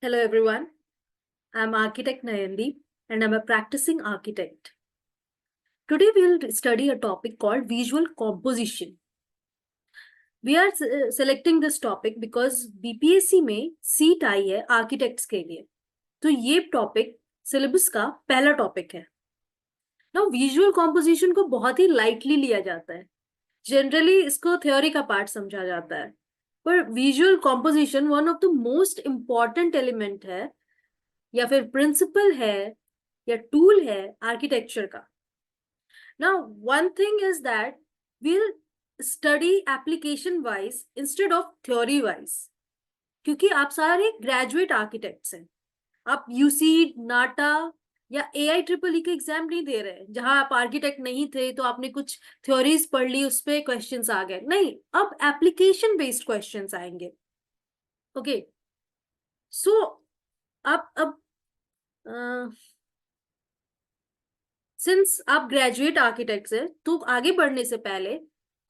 Hello everyone, I'm architect Nayandi and I'm a practicing architect. Today we'll study a topic called visual composition. We are selecting this topic because BPSC में seat आई है architects के लिए, तो ये topic syllabus का पहला topic है. Now visual composition को बहुत ही लाइटली लिया जाता है. जनरली इसको थ्योरी का पार्ट समझा जाता है, पर visual composition one of the most important element है या फिर प्रिंसिपल है या टूल है आर्किटेक्चर का. Now one thing is that we'll study application wise instead of theory wise, क्योंकि आप सारे ग्रेजुएट आर्किटेक्ट्स हैं. आप यूसी, नाटा या AIEEE के एग्जाम नहीं दे रहे जहां आप आर्किटेक्ट नहीं थे तो आपने कुछ थ्योरीज पढ़ ली, उस पे क्वेश्चंस आ गए. नहीं, अब एप्लीकेशन बेस्ड क्वेश्चंस आएंगे. ओके, सो अब सिंस आप ग्रेजुएट आर्किटेक्ट्स हैं तो आगे बढ़ने से पहले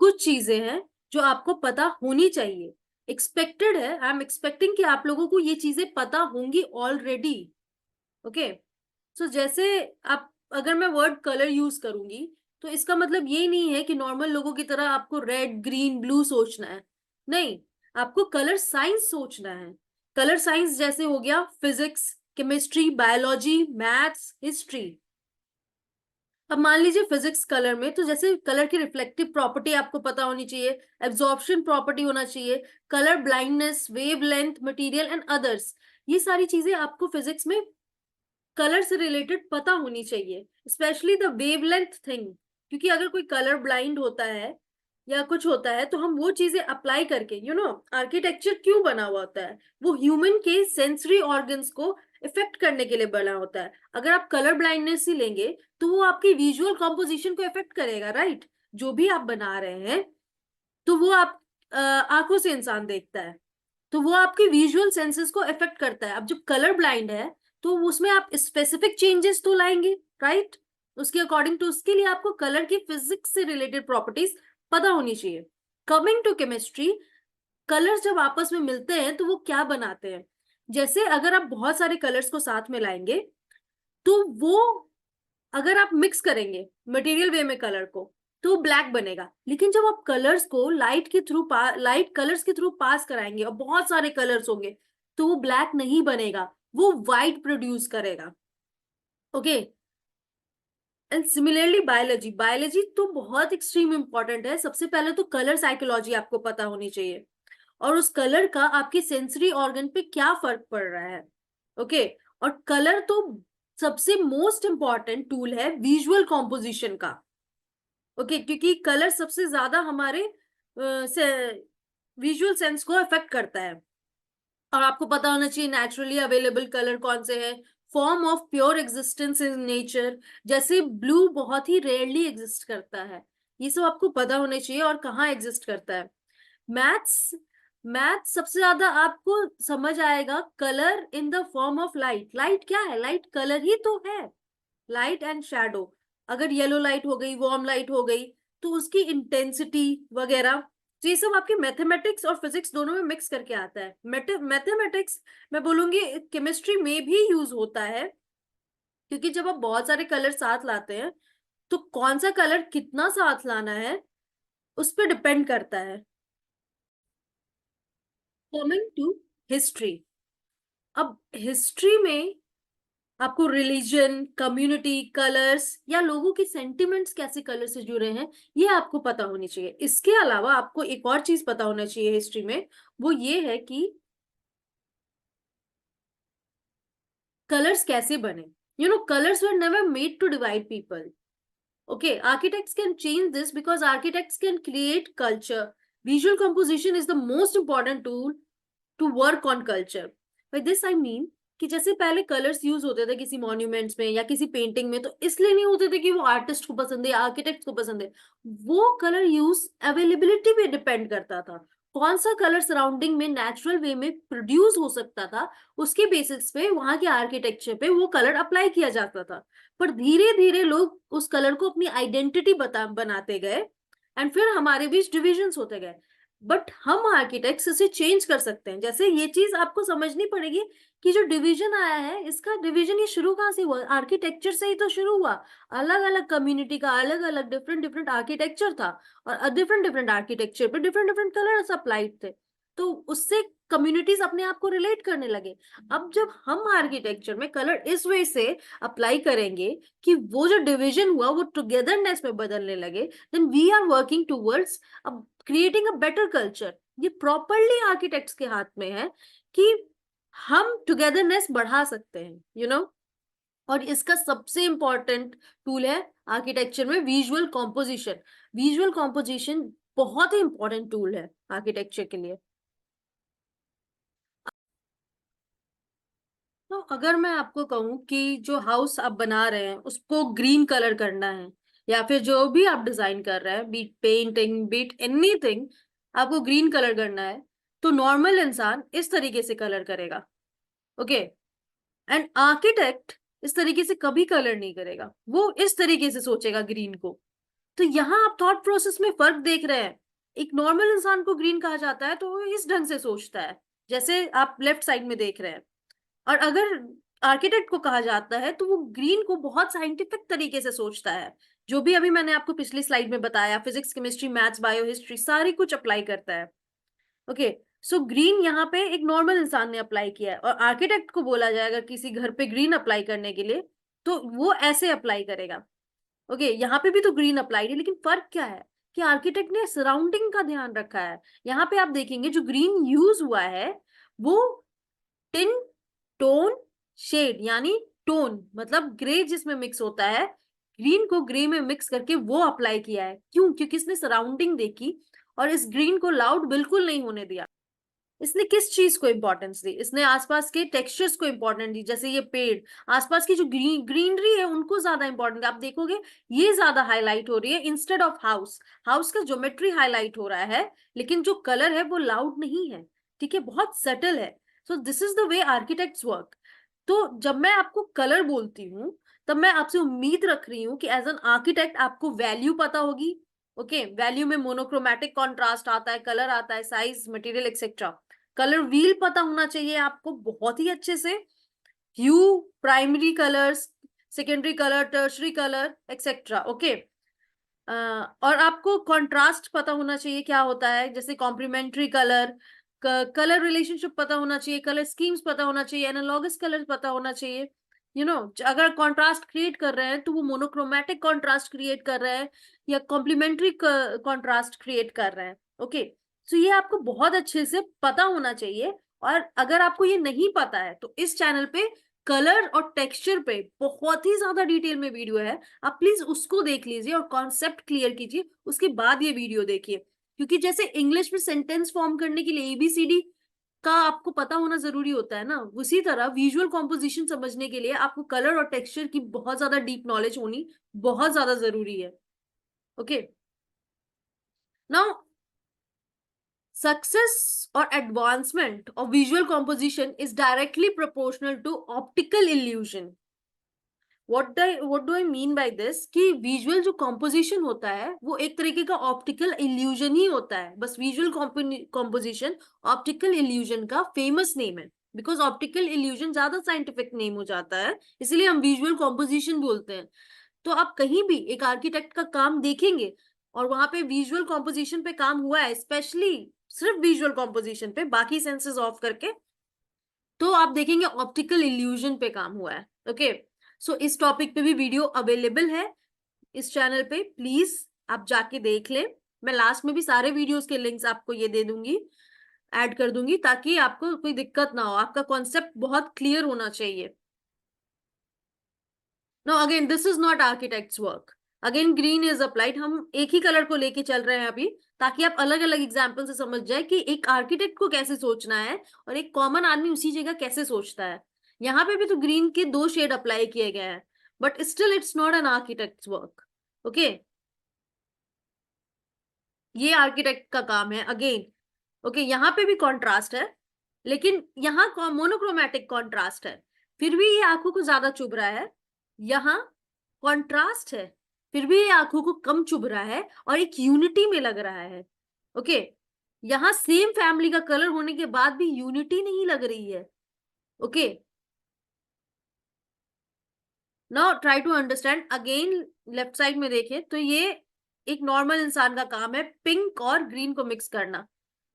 कुछ चीजें हैं जो आपको पता होनी चाहिए. एक्सपेक्टेड है, आई एम एक्सपेक्टिंग कि आप लोगों को ये चीजें पता होंगी ऑलरेडी. ओके, सो जैसे आप, अगर मैं वर्ड कलर यूज करूंगी तो इसका मतलब ये नहीं है कि नॉर्मल लोगों की तरह आपको रेड, ग्रीन, ब्लू सोचना है. नहीं, आपको कलर साइंस सोचना है. कलर साइंस जैसे हो गया physics, chemistry, biology, maths, history. अब मान लीजिए फिजिक्स कलर में, तो जैसे कलर की रिफ्लेक्टिव प्रॉपर्टी आपको पता होनी चाहिए, एब्जॉर्प्शन प्रॉपर्टी होना चाहिए, colour blindness, wavelength, material and others. ये सारी चीजें आपको फिजिक्स में कलर से रिलेटेड पता होनी चाहिए, स्पेशली द वेवलेंथ थिंग. क्योंकि अगर कोई कलर ब्लाइंड होता है या कुछ होता है तो हम वो चीजें अप्लाई करके, आर्किटेक्चर क्यों बना हुआ होता है, वो ह्यूमन के सेंसरी ऑर्गन्स को इफेक्ट करने के लिए बना होता है. अगर आप कलर ब्लाइंडनेस ही लेंगे तो वो आपकी विजुअल कॉम्पोजिशन को इफेक्ट करेगा, राइट. जो भी आप बना रहे हैं तो वो आप आंखों से इंसान देखता है, तो वो आपके विजुअल सेंसेस को इफेक्ट करता है. अब जब कलर ब्लाइंड है तो उसमें आप स्पेसिफिक चेंजेस तो लाएंगे, राइट. उसके अकॉर्डिंग टू, उसके लिए आपको कलर की फिजिक्स से रिलेटेड प्रॉपर्टीज पता होनी चाहिए. कमिंग टू केमिस्ट्री, कलर्स जब आपस में मिलते हैं तो वो क्या बनाते हैं. जैसे अगर आप बहुत सारे कलर्स को साथ में लाएंगे तो वो, अगर आप मिक्स करेंगे मटेरियल वे में कलर को तो ब्लैक बनेगा. लेकिन जब आप कलर्स को लाइट कलर्स के थ्रू पास कराएंगे और बहुत सारे कलर्स होंगे तो वो ब्लैक नहीं बनेगा, वो व्हाइट प्रोड्यूस करेगा. ओके, एंड सिमिलरली बायोलॉजी तो बहुत एक्सट्रीम इंपॉर्टेंट है. सबसे पहले तो कलर साइकोलॉजी आपको पता होनी चाहिए और उस कलर का आपके सेंसरी ऑर्गन पे क्या फर्क पड़ रहा है. ओके, और कलर तो सबसे मोस्ट इंपॉर्टेंट टूल है विजुअल कॉम्पोजिशन का. ओके, क्योंकि कलर सबसे ज्यादा हमारे विजुअल सेंस को अफेक्ट करता है. और आपको पता होना चाहिए नेचुरली अवेलेबल कलर कौन से हैं, form of pure existence in nature. जैसे ब्लू बहुत ही रेयरली एग्जिस्ट करता है, ये सब आपको पता होना चाहिए, और कहाँ एग्जिस्ट करता है. मैथ्स मैथ्स सबसे ज्यादा आपको समझ आएगा colour in the form of light. Light क्या है, लाइट कलर ही तो है. लाइट एंड शैडो, अगर येलो लाइट हो गई, वार्म लाइट हो गई, तो उसकी इंटेंसिटी वगैरह, तो ये सब आपके मैथमेटिक्स और फिजिक्स दोनों में मिक्स करके आता है. मैथमेटिक्स मैं बोलूंगी केमिस्ट्री में भी यूज होता है, क्योंकि जब आप बहुत सारे कलर साथ लाते हैं तो कौन सा कलर कितना साथ लाना है उस पर डिपेंड करता है. कमिंग टू हिस्ट्री, अब हिस्ट्री में आपको रिलीजन, कम्युनिटी, कलर्स या लोगों के सेंटिमेंट्स कैसे कलर से जुड़े हैं ये आपको पता होनी चाहिए. इसके अलावा आपको एक और चीज पता होना चाहिए हिस्ट्री में, वो ये है कि कलर्स कैसे बने. Colours were never made to divide people. Okay, architects can change this because architects can create culture. Visual composition is the most important tool to work on culture. By this I mean कि जैसे पहले colours use होते थे किसी monuments में या किसी painting में, तो इसलिए नहीं होते थे कि वो आर्टिस्ट को पसंद है या आर्किटेक्ट को पसंद है. वो कलर यूज अवेलेबिलिटी पे डिपेंड करता था. कौन सा कलर सराउंडिंग में नेचुरल वे में प्रोड्यूस हो सकता था, उसके बेसिस पे वहां के आर्किटेक्चर पे वो कलर अप्लाई किया जाता था. पर धीरे धीरे लोग उस कलर को अपनी आइडेंटिटी बनाते गए, एंड फिर हमारे बीच डिविजन्स होते गए. बट हम आर्किटेक्ट्स इसे चेंज कर सकते हैं। जैसे ये चीज आपको समझनी पड़ेगी कि जो डिवीजन आया है, इसका डिवीजन ये शुरू कहाँ से हुआ? आर्किटेक्चर से ही तो शुरू हुआ। अलग अलग कम्युनिटी का अलग अलग डिफरेंट डिफरेंट आर्किटेक्चर था, और डिफरेंट डिफरेंट आर्किटेक्चर पे डिफरेंट डिफरेंट कलर्स अप्लाइड थे, तो उससे कम्युनिटीज अपने आप को रिलेट करने लगे। अब जब हम आर्किटेक्चर में कलर इस वे से अप्लाई करेंगे कि वो जो डिवीजन हुआ वो टुगेदरनेस में बदलने लगे, then we are working towards creating a better culture. ये प्रॉपरली आर्किटेक्ट्स के हाथ में है कि हम टुगेदरनेस बढ़ा सकते हैं, यू नो। और इसका सबसे इंपॉर्टेंट टूल है आर्किटेक्चर में विजुअल कॉम्पोजिशन। विजुअल कॉम्पोजिशन बहुत ही इंपॉर्टेंट टूल है आर्किटेक्चर के लिए। तो अगर मैं आपको कहूँ कि जो हाउस आप बना रहे हैं उसको ग्रीन कलर करना है, या फिर जो भी आप डिजाइन कर रहे हैं, बीट पेंटिंग बीट एनीथिंग, आपको ग्रीन कलर करना है, तो नॉर्मल इंसान इस तरीके से कलर करेगा, ओके। एंड आर्किटेक्ट इस तरीके से कभी कलर नहीं करेगा, वो इस तरीके से सोचेगा ग्रीन को। तो यहाँ आप थॉट प्रोसेस में फर्क देख रहे हैं। एक नॉर्मल इंसान को ग्रीन कहा जाता है तो वो इस ढंग से सोचता है, जैसे आप लेफ्ट साइड में देख रहे हैं। और अगर आर्किटेक्ट को कहा जाता है तो वो ग्रीन को बहुत साइंटिफिक तरीके से सोचता है। जो भी अभी मैंने आपको पिछली स्लाइड में बताया, physics chemistry maths bio history सारी कुछ अप्लाई करता है, ओके। सो ग्रीन यहाँ पे एक नॉर्मल इंसान ने अप्लाई किया है, और आर्किटेक्ट को बोला जाएगा किसी घर पे ग्रीन अप्लाई करने के लिए तो वो ऐसे अप्लाई करेगा, ओके। यहाँ पे भी तो ग्रीन अप्लाइड है, लेकिन फर्क क्या है कि आर्किटेक्ट ने सराउंडिंग का ध्यान रखा है। यहाँ पे आप देखेंगे जो ग्रीन यूज हुआ है वो टिन टोन शेड, यानी टोन मतलब ग्रे जिसमें मिक्स होता है, ग्रीन को ग्रे में मिक्स करके वो अप्लाई किया है। क्यों? क्योंकि इसने सराउंडिंग देखी और इस ग्रीन को लाउड बिल्कुल नहीं होने दिया। इसने किस चीज को इंपॉर्टेंस दी? इसने आसपास के टेक्सचर्स को इंपॉर्टेंस दी, जैसे ये पेड़, आसपास की जो ग्रीनरी है उनको ज्यादा इंपॉर्टेंट। आप देखोगे ये ज्यादा हाईलाइट हो रही है इंस्टेड ऑफ हाउस। हाउस का ज्योमेट्री हाईलाइट हो रहा है, लेकिन जो कलर है वो लाउड नहीं है, ठीक है, बहुत सटल है। So this is the way architects work. तो जब मैं आपको कलर बोलती हूँ तब मैं आपसे उम्मीद रख रही हूँ कि एज एन आर्किटेक्ट आपको वैल्यू पता होगी, ओके। वैल्यू में मोनोक्रोमैटिक कॉन्ट्रास्ट आता है, कलर आता है, size, material etcetera. Colour wheel पता होना चाहिए आपको बहुत ही अच्छे से, hue, primary colours, secondary colour, tertiary colour etcetera, okay. और आपको कंट्रास्ट पता होना चाहिए क्या होता है, जैसे कॉम्प्लीमेंट्री कलर, कलर रिलेशनशिप पता होना चाहिए, कलर स्कीम्स पता होना चाहिए, एनालॉगस कलर पता होना चाहिए, यू नो। अगर कॉन्ट्रास्ट क्रिएट कर रहे हैं तो वो मोनोक्रोमैटिक कॉन्ट्रास्ट क्रिएट कर रहे हैं या कॉम्प्लीमेंट्री कॉन्ट्रास्ट क्रिएट कर रहे हैं, ओके। तो ये आपको बहुत अच्छे से पता होना चाहिए। और अगर आपको ये नहीं पता है तो इस चैनल पे कलर और टेक्सचर पे बहुत ही ज्यादा डिटेल में वीडियो है, आप प्लीज उसको देख लीजिए और कॉन्सेप्ट क्लियर कीजिए, उसके बाद ये वीडियो देखिए। क्योंकि जैसे इंग्लिश में सेंटेंस फॉर्म करने के लिए एबीसीडी का आपको पता होना जरूरी होता है ना, उसी तरह विजुअल कॉम्पोजिशन समझने के लिए आपको कलर और टेक्सचर की बहुत ज्यादा डीप नॉलेज होनी बहुत ज्यादा जरूरी है, okay. Now success or advancement of visual composition is directly proportional to optical illusion. What do I mean by this? कि विजुअल जो कॉम्पोजिशन होता है वो एक तरीके का ऑप्टिकल इल्यूजन ही होता है। बस विजुअल कॉम्पोजिशन ऑप्टिकल इल्यूजन का फेमस नेम है, बिकॉज ऑप्टिकल इल्यूजन ज्यादा साइंटिफिक नेम हो जाता है, इसलिए हम विजुअल कॉम्पोजिशन बोलते हैं। तो आप कहीं भी एक आर्किटेक्ट का काम देखेंगे और वहां पे विजुअल कॉम्पोजिशन पे काम हुआ है, स्पेशली सिर्फ विजुअल कॉम्पोजिशन पे, बाकी सेंसेस ऑफ करके, तो आप देखेंगे ऑप्टिकल इल्यूजन पे काम हुआ है, ओके। सो इस टॉपिक पे भी वीडियो अवेलेबल है इस चैनल पे, प्लीज आप जाके देख लें। मैं लास्ट में भी सारे वीडियोस के लिंक्स आपको ये दे दूंगी, ऐड कर दूंगी, ताकि आपको कोई दिक्कत ना हो, आपका कॉन्सेप्ट बहुत क्लियर होना चाहिए। No again this is not architects work. Again green is applied, हम एक ही कलर को लेके चल रहे हैं अभी, ताकि आप अलग अलग एग्जाम्पल से समझ जाए कि एक आर्किटेक्ट को कैसे सोचना है और एक कॉमन आदमी उसी जगह कैसे सोचता है। यहाँ पे भी तो ग्रीन के 2 शेड अप्लाई किए गए हैं, but still it's not an architects work, okay. ये आर्किटेक्ट का काम है अगेन, ओके। यहाँ पे भी कॉन्ट्रास्ट है, लेकिन यहाँ मोनोक्रोमैटिक कॉन्ट्रास्ट है, फिर भी ये आंखों को ज्यादा चुभ रहा है। यहाँ कॉन्ट्रास्ट है, फिर भी ये आंखों को कम चुभ रहा है और एक यूनिटी में लग रहा है, ओके। यहाँ सेम फैमिली का कलर होने के बाद भी यूनिटी नहीं लग रही है। Okay, now try to understand again. Left side में देखें तो ये एक नॉर्मल इंसान का काम है पिंक और ग्रीन को मिक्स करना,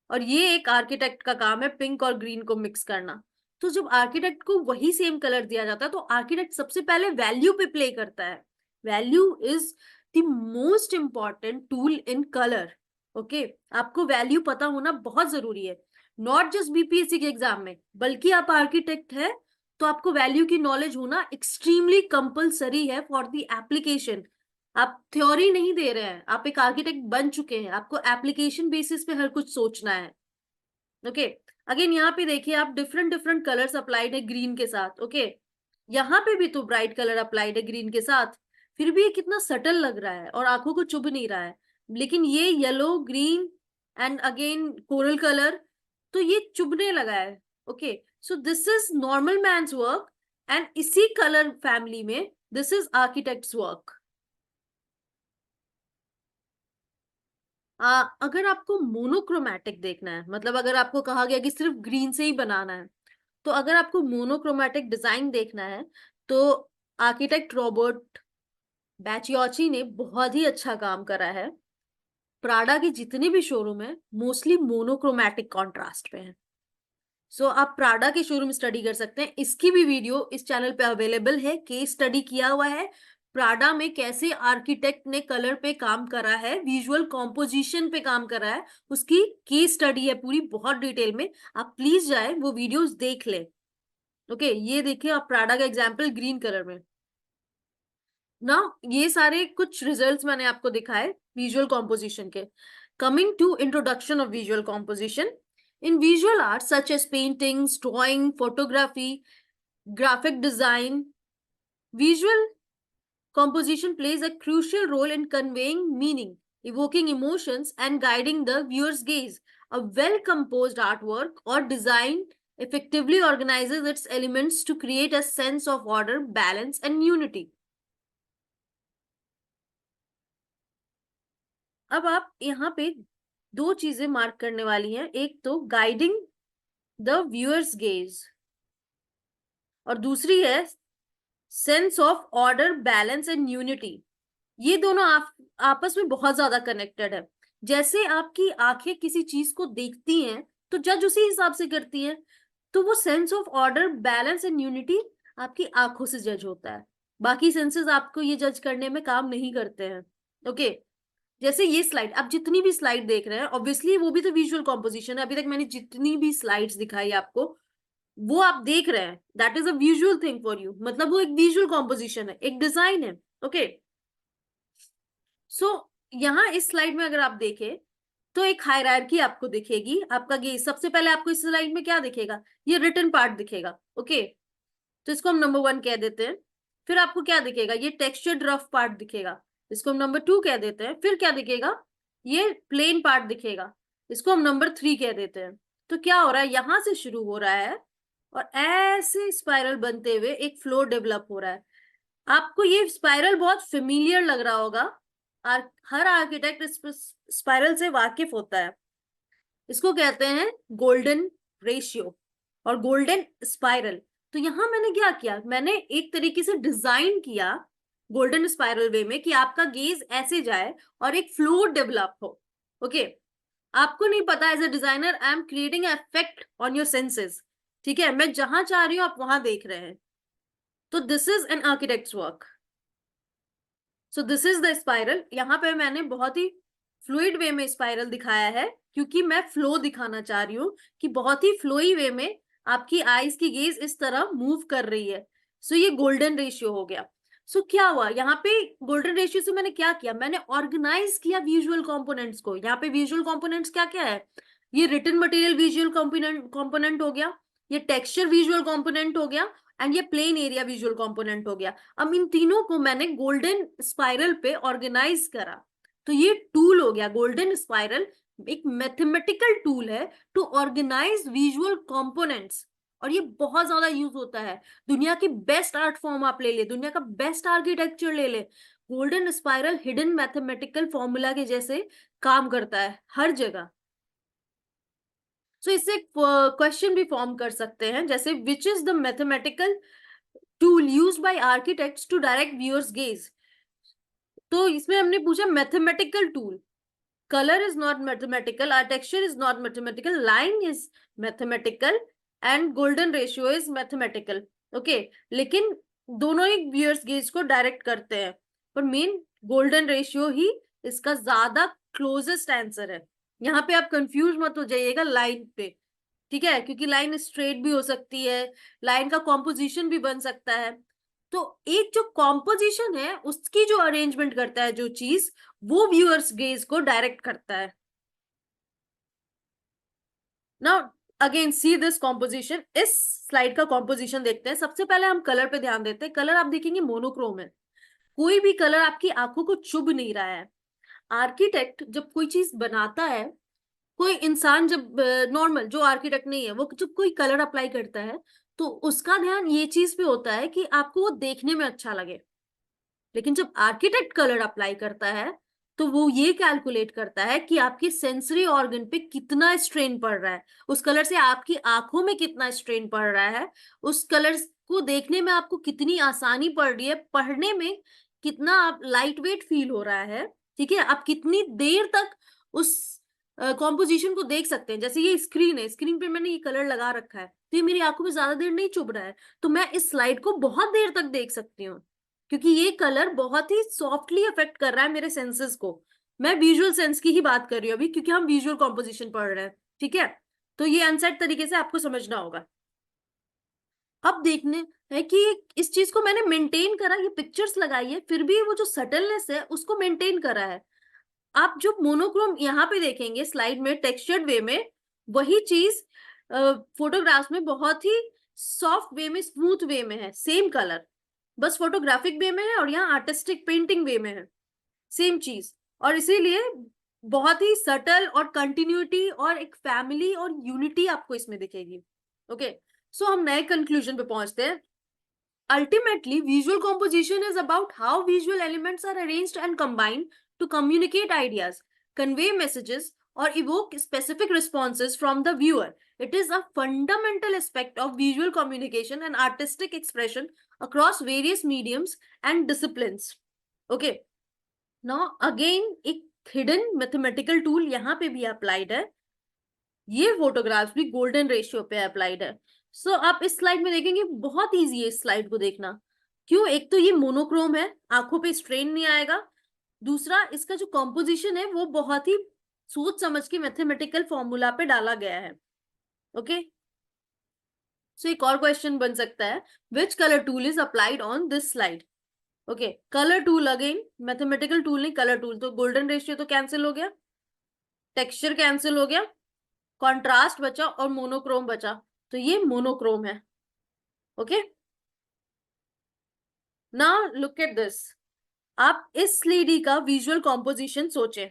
और ये एक आर्किटेक्ट का काम है पिंक और ग्रीन को मिक्स करना। तो जब आर्किटेक्ट को वही सेम कलर दिया जाता है तो आर्किटेक्ट सबसे पहले वैल्यू पे प्ले करता है। Value is the most important tool in colour. Okay, आपको वैल्यू पता होना बहुत जरूरी है, नॉट जस्ट बीपीएससी के एग्जाम में, बल्कि आप आर्किटेक्ट है तो आपको वैल्यू की नॉलेज होना एक्सट्रीमली कंपलसरी है फॉर द एप्लीकेशन। आप थ्योरी नहीं दे रहे हैं, आप एक आर्किटेक्ट बन चुके हैं, आपको एप्लीकेशन बेसिस पे हर कुछ सोचना है। ओके, अगेन यहाँ पे देखिए आप डिफरेंट डिफरेंट कलर्स अप्लाइड है ग्रीन के साथ। ओके, यहाँ पे भी तो ब्राइट कलर अप्लाइड है ग्रीन के साथ, फिर भी ये कितना सटल लग रहा है और आंखों को चुभ नहीं रहा है। लेकिन ये yellow green and again coral colour, तो ये चुभने लगा है। Okay, so this is normal man's work, and इसी कलर फैमिली में दिस इज आर्किटेक्ट्स वर्क। अगर आपको मोनोक्रोमैटिक देखना है, मतलब अगर आपको कहा गया कि सिर्फ ग्रीन से ही बनाना है, तो अगर आपको मोनोक्रोमैटिक डिजाइन देखना है तो आर्किटेक्ट रॉबर्ट बैचियोची ने बहुत ही अच्छा काम करा है। प्राडा के जितने भी शोरूम है मोस्टली मोनोक्रोमैटिक कॉन्ट्रास्ट पे हैं। सो आप प्राडा के शोरूम स्टडी कर सकते हैं, इसकी भी वीडियो इस चैनल पे अवेलेबल है, केस स्टडी किया हुआ है प्राडा में कैसे आर्किटेक्ट ने कलर पे काम करा है, विजुअल कॉम्पोजिशन पे काम करा है, उसकी केस स्टडी है पूरी बहुत डिटेल में। आप प्लीज जाए वो वीडियोस देख ले। ओके, ये देखिए आप प्राडा का एग्जाम्पल ग्रीन कलर में ना। ये सारे कुछ रिजल्ट्स मैंने आपको दिखाए विजुअल कॉम्पोजिशन के। Coming to introduction of visual composition in visual art such as paintings, drawing, photography, graphic design, visual composition plays a crucial role in conveying meaning, evoking emotions, and guiding the viewer's gaze. A well composed artwork or design effectively organizes its elements to create a sense of order, balance, and unity. अब आप यहाँ पे दो चीजें mark करने वाली हैं, एक तो गाइडिंग द व्यूअर्स गेज और दूसरी है sense of order, balance and unity. ये दोनों आपस में बहुत ज्यादा कनेक्टेड है। जैसे आपकी आंखें किसी चीज को देखती हैं तो जज उसी हिसाब से करती हैं, तो वो sense of order, balance and unity आपकी आंखों से जज होता है, बाकी सेंसेस आपको ये जज करने में काम नहीं करते हैं। ओके, जैसे ये स्लाइड, आप जितनी भी स्लाइड देख रहे हैं ऑब्वियसली वो भी तो विजुअल कॉम्पोजिशन है। अभी तक मैंने जितनी भी स्लाइड्स दिखाई आपको वो आप देख रहे हैं, that is a visual thing for you, मतलब वो एक विजुअल कॉम्पोजिशन है, एक डिजाइन है। ओके, सो यहाँ इस स्लाइड में अगर आप देखें तो एक हायरार्की आपको दिखेगी। आपका गेज सबसे पहले आपको इस स्लाइड में क्या दिखेगा, ये रिटन पार्ट दिखेगा। ओके, तो इसको हम नंबर 1 कह देते हैं। फिर आपको क्या दिखेगा, ये टेक्सचर्ड रफ पार्ट दिखेगा, इसको हम नंबर 2 कह देते हैं। फिर क्या दिखेगा, ये प्लेन पार्ट दिखेगा, इसको हम नंबर 3 कह देते हैं। तो क्या हो रहा है, यहां से शुरू हो रहा है और ऐसे स्पाइरल बनते हुए एक फ्लो डेवलप हो रहा है। आपको ये स्पाइरल बहुत फेमिलियर लग रहा होगा, हर आर्किटेक्ट इस स्पाइरल से वाकिफ होता है। इसको कहते हैं गोल्डन रेशियो और गोल्डन स्पाइरल। तो यहां मैंने क्या किया, मैंने एक तरीके से डिजाइन किया गोल्डन स्पाइरल वे में कि आपका गेज ऐसे जाए और एक फ्लो डेवलप हो। ओके, आपको नहीं पता, as a designer I am creating effect on your senses. ठीक है, मैं जहां चाह रही हूँ आप वहां देख रहे हैं, तो this is an architects work. So this is the spiral. यहाँ पे मैंने बहुत ही फ्लूइड वे में स्पाइरल दिखाया है क्योंकि मैं फ्लो दिखाना चाह रही हूँ कि बहुत ही फ्लोई वे में आपकी आईज की गेज इस तरह मूव कर रही है। सो ये गोल्डन रेशियो हो गया। सो क्या हुआ यहाँ पे, गोल्डन रेशियो से मैंने क्या किया, मैंने ऑर्गेनाइज किया विजुअल कंपोनेंट्स को। यहाँ पे विजुअल कंपोनेंट्स क्या क्या है, ये रिटन मटेरियल विजुअल कंपोनेंट हो गया, ये टेक्सचर विजुअल कंपोनेंट हो गया, एंड ये प्लेन एरिया विजुअल कंपोनेंट हो गया। अब इन तीनों को मैंने गोल्डन स्पाइरल पे ऑर्गेनाइज करा, तो ये टूल हो गया गोल्डन स्पाइरल। एक मैथमेटिकल टूल है टू ऑर्गेनाइज विजुअल कंपोनेंट्स, और ये बहुत ज्यादा यूज होता है। दुनिया की बेस्ट आर्ट फॉर्म आप ले ले, दुनिया का बेस्ट आर्किटेक्चर ले ले, golden spiral hidden mathematical formula के जैसे काम करता है हर जगह। सो इससे क्वेश्चन भी फॉर्म कर सकते हैं, जैसे which is the mathematical tool use by architects to direct viewers gaze. तो इसमें हमने पूछा mathematical tool, color is not mathematical, our texture is not mathematical, line is mathematical and golden ratio is mathematical. Okay, लेकिन दोनों ही viewers gaze को direct करते हैं, पर मेन गोल्डन रेशियो ही इसका ज्यादा क्लोजेस्ट आंसर है। यहाँ पे आप कंफ्यूज मत हो जाइएगा लाइन पे, ठीक है, क्योंकि लाइन स्ट्रेट भी हो सकती है, लाइन का कॉम्पोजिशन भी बन सकता है। तो एक जो कॉम्पोजिशन है उसकी जो अरेंजमेंट करता है जो चीज, वो व्यूअर्स गेज को डायरेक्ट करता है। Now again see this composition, इस स्लाइड का कॉम्पोजिशन देखते हैं। सबसे पहले हम कलर पे ध्यान देते हैं। कलर आप देखेंगे मोनोक्रोम है, कोई भी कलर आपकी आंखों को चुभ नहीं रहा है। आर्किटेक्ट जब कोई चीज बनाता है, कोई इंसान जब नॉर्मल जो आर्किटेक्ट नहीं है वो जब कोई कलर अप्लाई करता है, तो उसका ध्यान ये चीज पे होता है कि आपको वो देखने में अच्छा लगे। लेकिन जब आर्किटेक्ट कलर अप्लाई करता है तो वो ये कैलकुलेट करता है कि आपके सेंसरी ऑर्गन पे कितना स्ट्रेन पड़ रहा है, उस कलर से आपकी आंखों में कितना स्ट्रेन पड़ रहा है, उस कलर को देखने में आपको कितनी आसानी पड़ रही है, पढ़ने में कितना आप लाइट वेट फील हो रहा है, ठीक है, आप कितनी देर तक उस कॉम्पोजिशन को देख सकते हैं। जैसे ये स्क्रीन है, स्क्रीन पे मैंने ये कलर लगा रखा है, तो ये मेरी आंखों में ज्यादा देर नहीं चुभ रहा है, तो मैं इस स्लाइड को बहुत देर तक देख सकती हूँ, क्योंकि ये कलर बहुत ही सॉफ्टली अफेक्ट कर रहा है मेरे सेंसेस को। मैं विजुअल सेंस की ही बात कर रही हूँ अभी, क्योंकि हम विजुअल कॉम्पोजिशन पढ़ रहे हैं, ठीक है। तो ये अनसेट तरीके से आपको समझना होगा। अब देखने है कि इस चीज को मैंने मेंटेन करा, ये पिक्चर्स लगाई है, फिर भी वो जो सटलनेस है उसको मेंटेन करा है। आप जो मोनोक्रोम यहाँ पे देखेंगे स्लाइड में टेक्सचर्ड वे में, वही चीज फोटोग्राफ्स में बहुत ही सॉफ्ट वे में, स्मूथ वे में है, सेम कलर, बस फोटोग्राफिक वे में है और यहाँ आर्टिस्टिक पेंटिंग वे में है, सेम चीज। और इसीलिए बहुत ही सटल और कंटिन्यूटी और एक फैमिली और यूनिटी आपको इसमें दिखेगी। ओके, सो हम नए कंक्लूजन पे पहुंचते हैं। Ultimately, visual composition is about how visual elements are arranged and combined to communicate ideas, convey messages, or evoke specific responses from the viewer. It is a fundamental aspect of visual communication and artistic expression across various mediums and disciplines. Okay, now again, एक hidden mathematical tool यहाँ पे भी applied है, ये photographs भी golden ratio पे applied है। सो आप इस स्लाइड में देखेंगे, बहुत इजी है इस स्लाइड को देखना। क्यों? एक तो ये मोनोक्रोम है, आंखों पे स्ट्रेन नहीं आएगा। दूसरा, इसका जो कॉम्पोजिशन है वो बहुत ही सोच समझ के मैथमेटिकल फॉर्मूला पे डाला गया है। ओके, सो एक और क्वेश्चन बन सकता है, which colour tool is applied on this slide. Okay, colour tool, again mathematical tool नहीं, कलर टूल। तो गोल्डन रेशियो तो कैंसिल हो गया, टेक्सचर कैंसिल हो गया, कॉन्ट्रास्ट बचा और मोनोक्रोम बचा, तो ये मोनोक्रोम है। Okay, now look at this. आप इस लेडी का विजुअल कॉम्पोजिशन सोचें,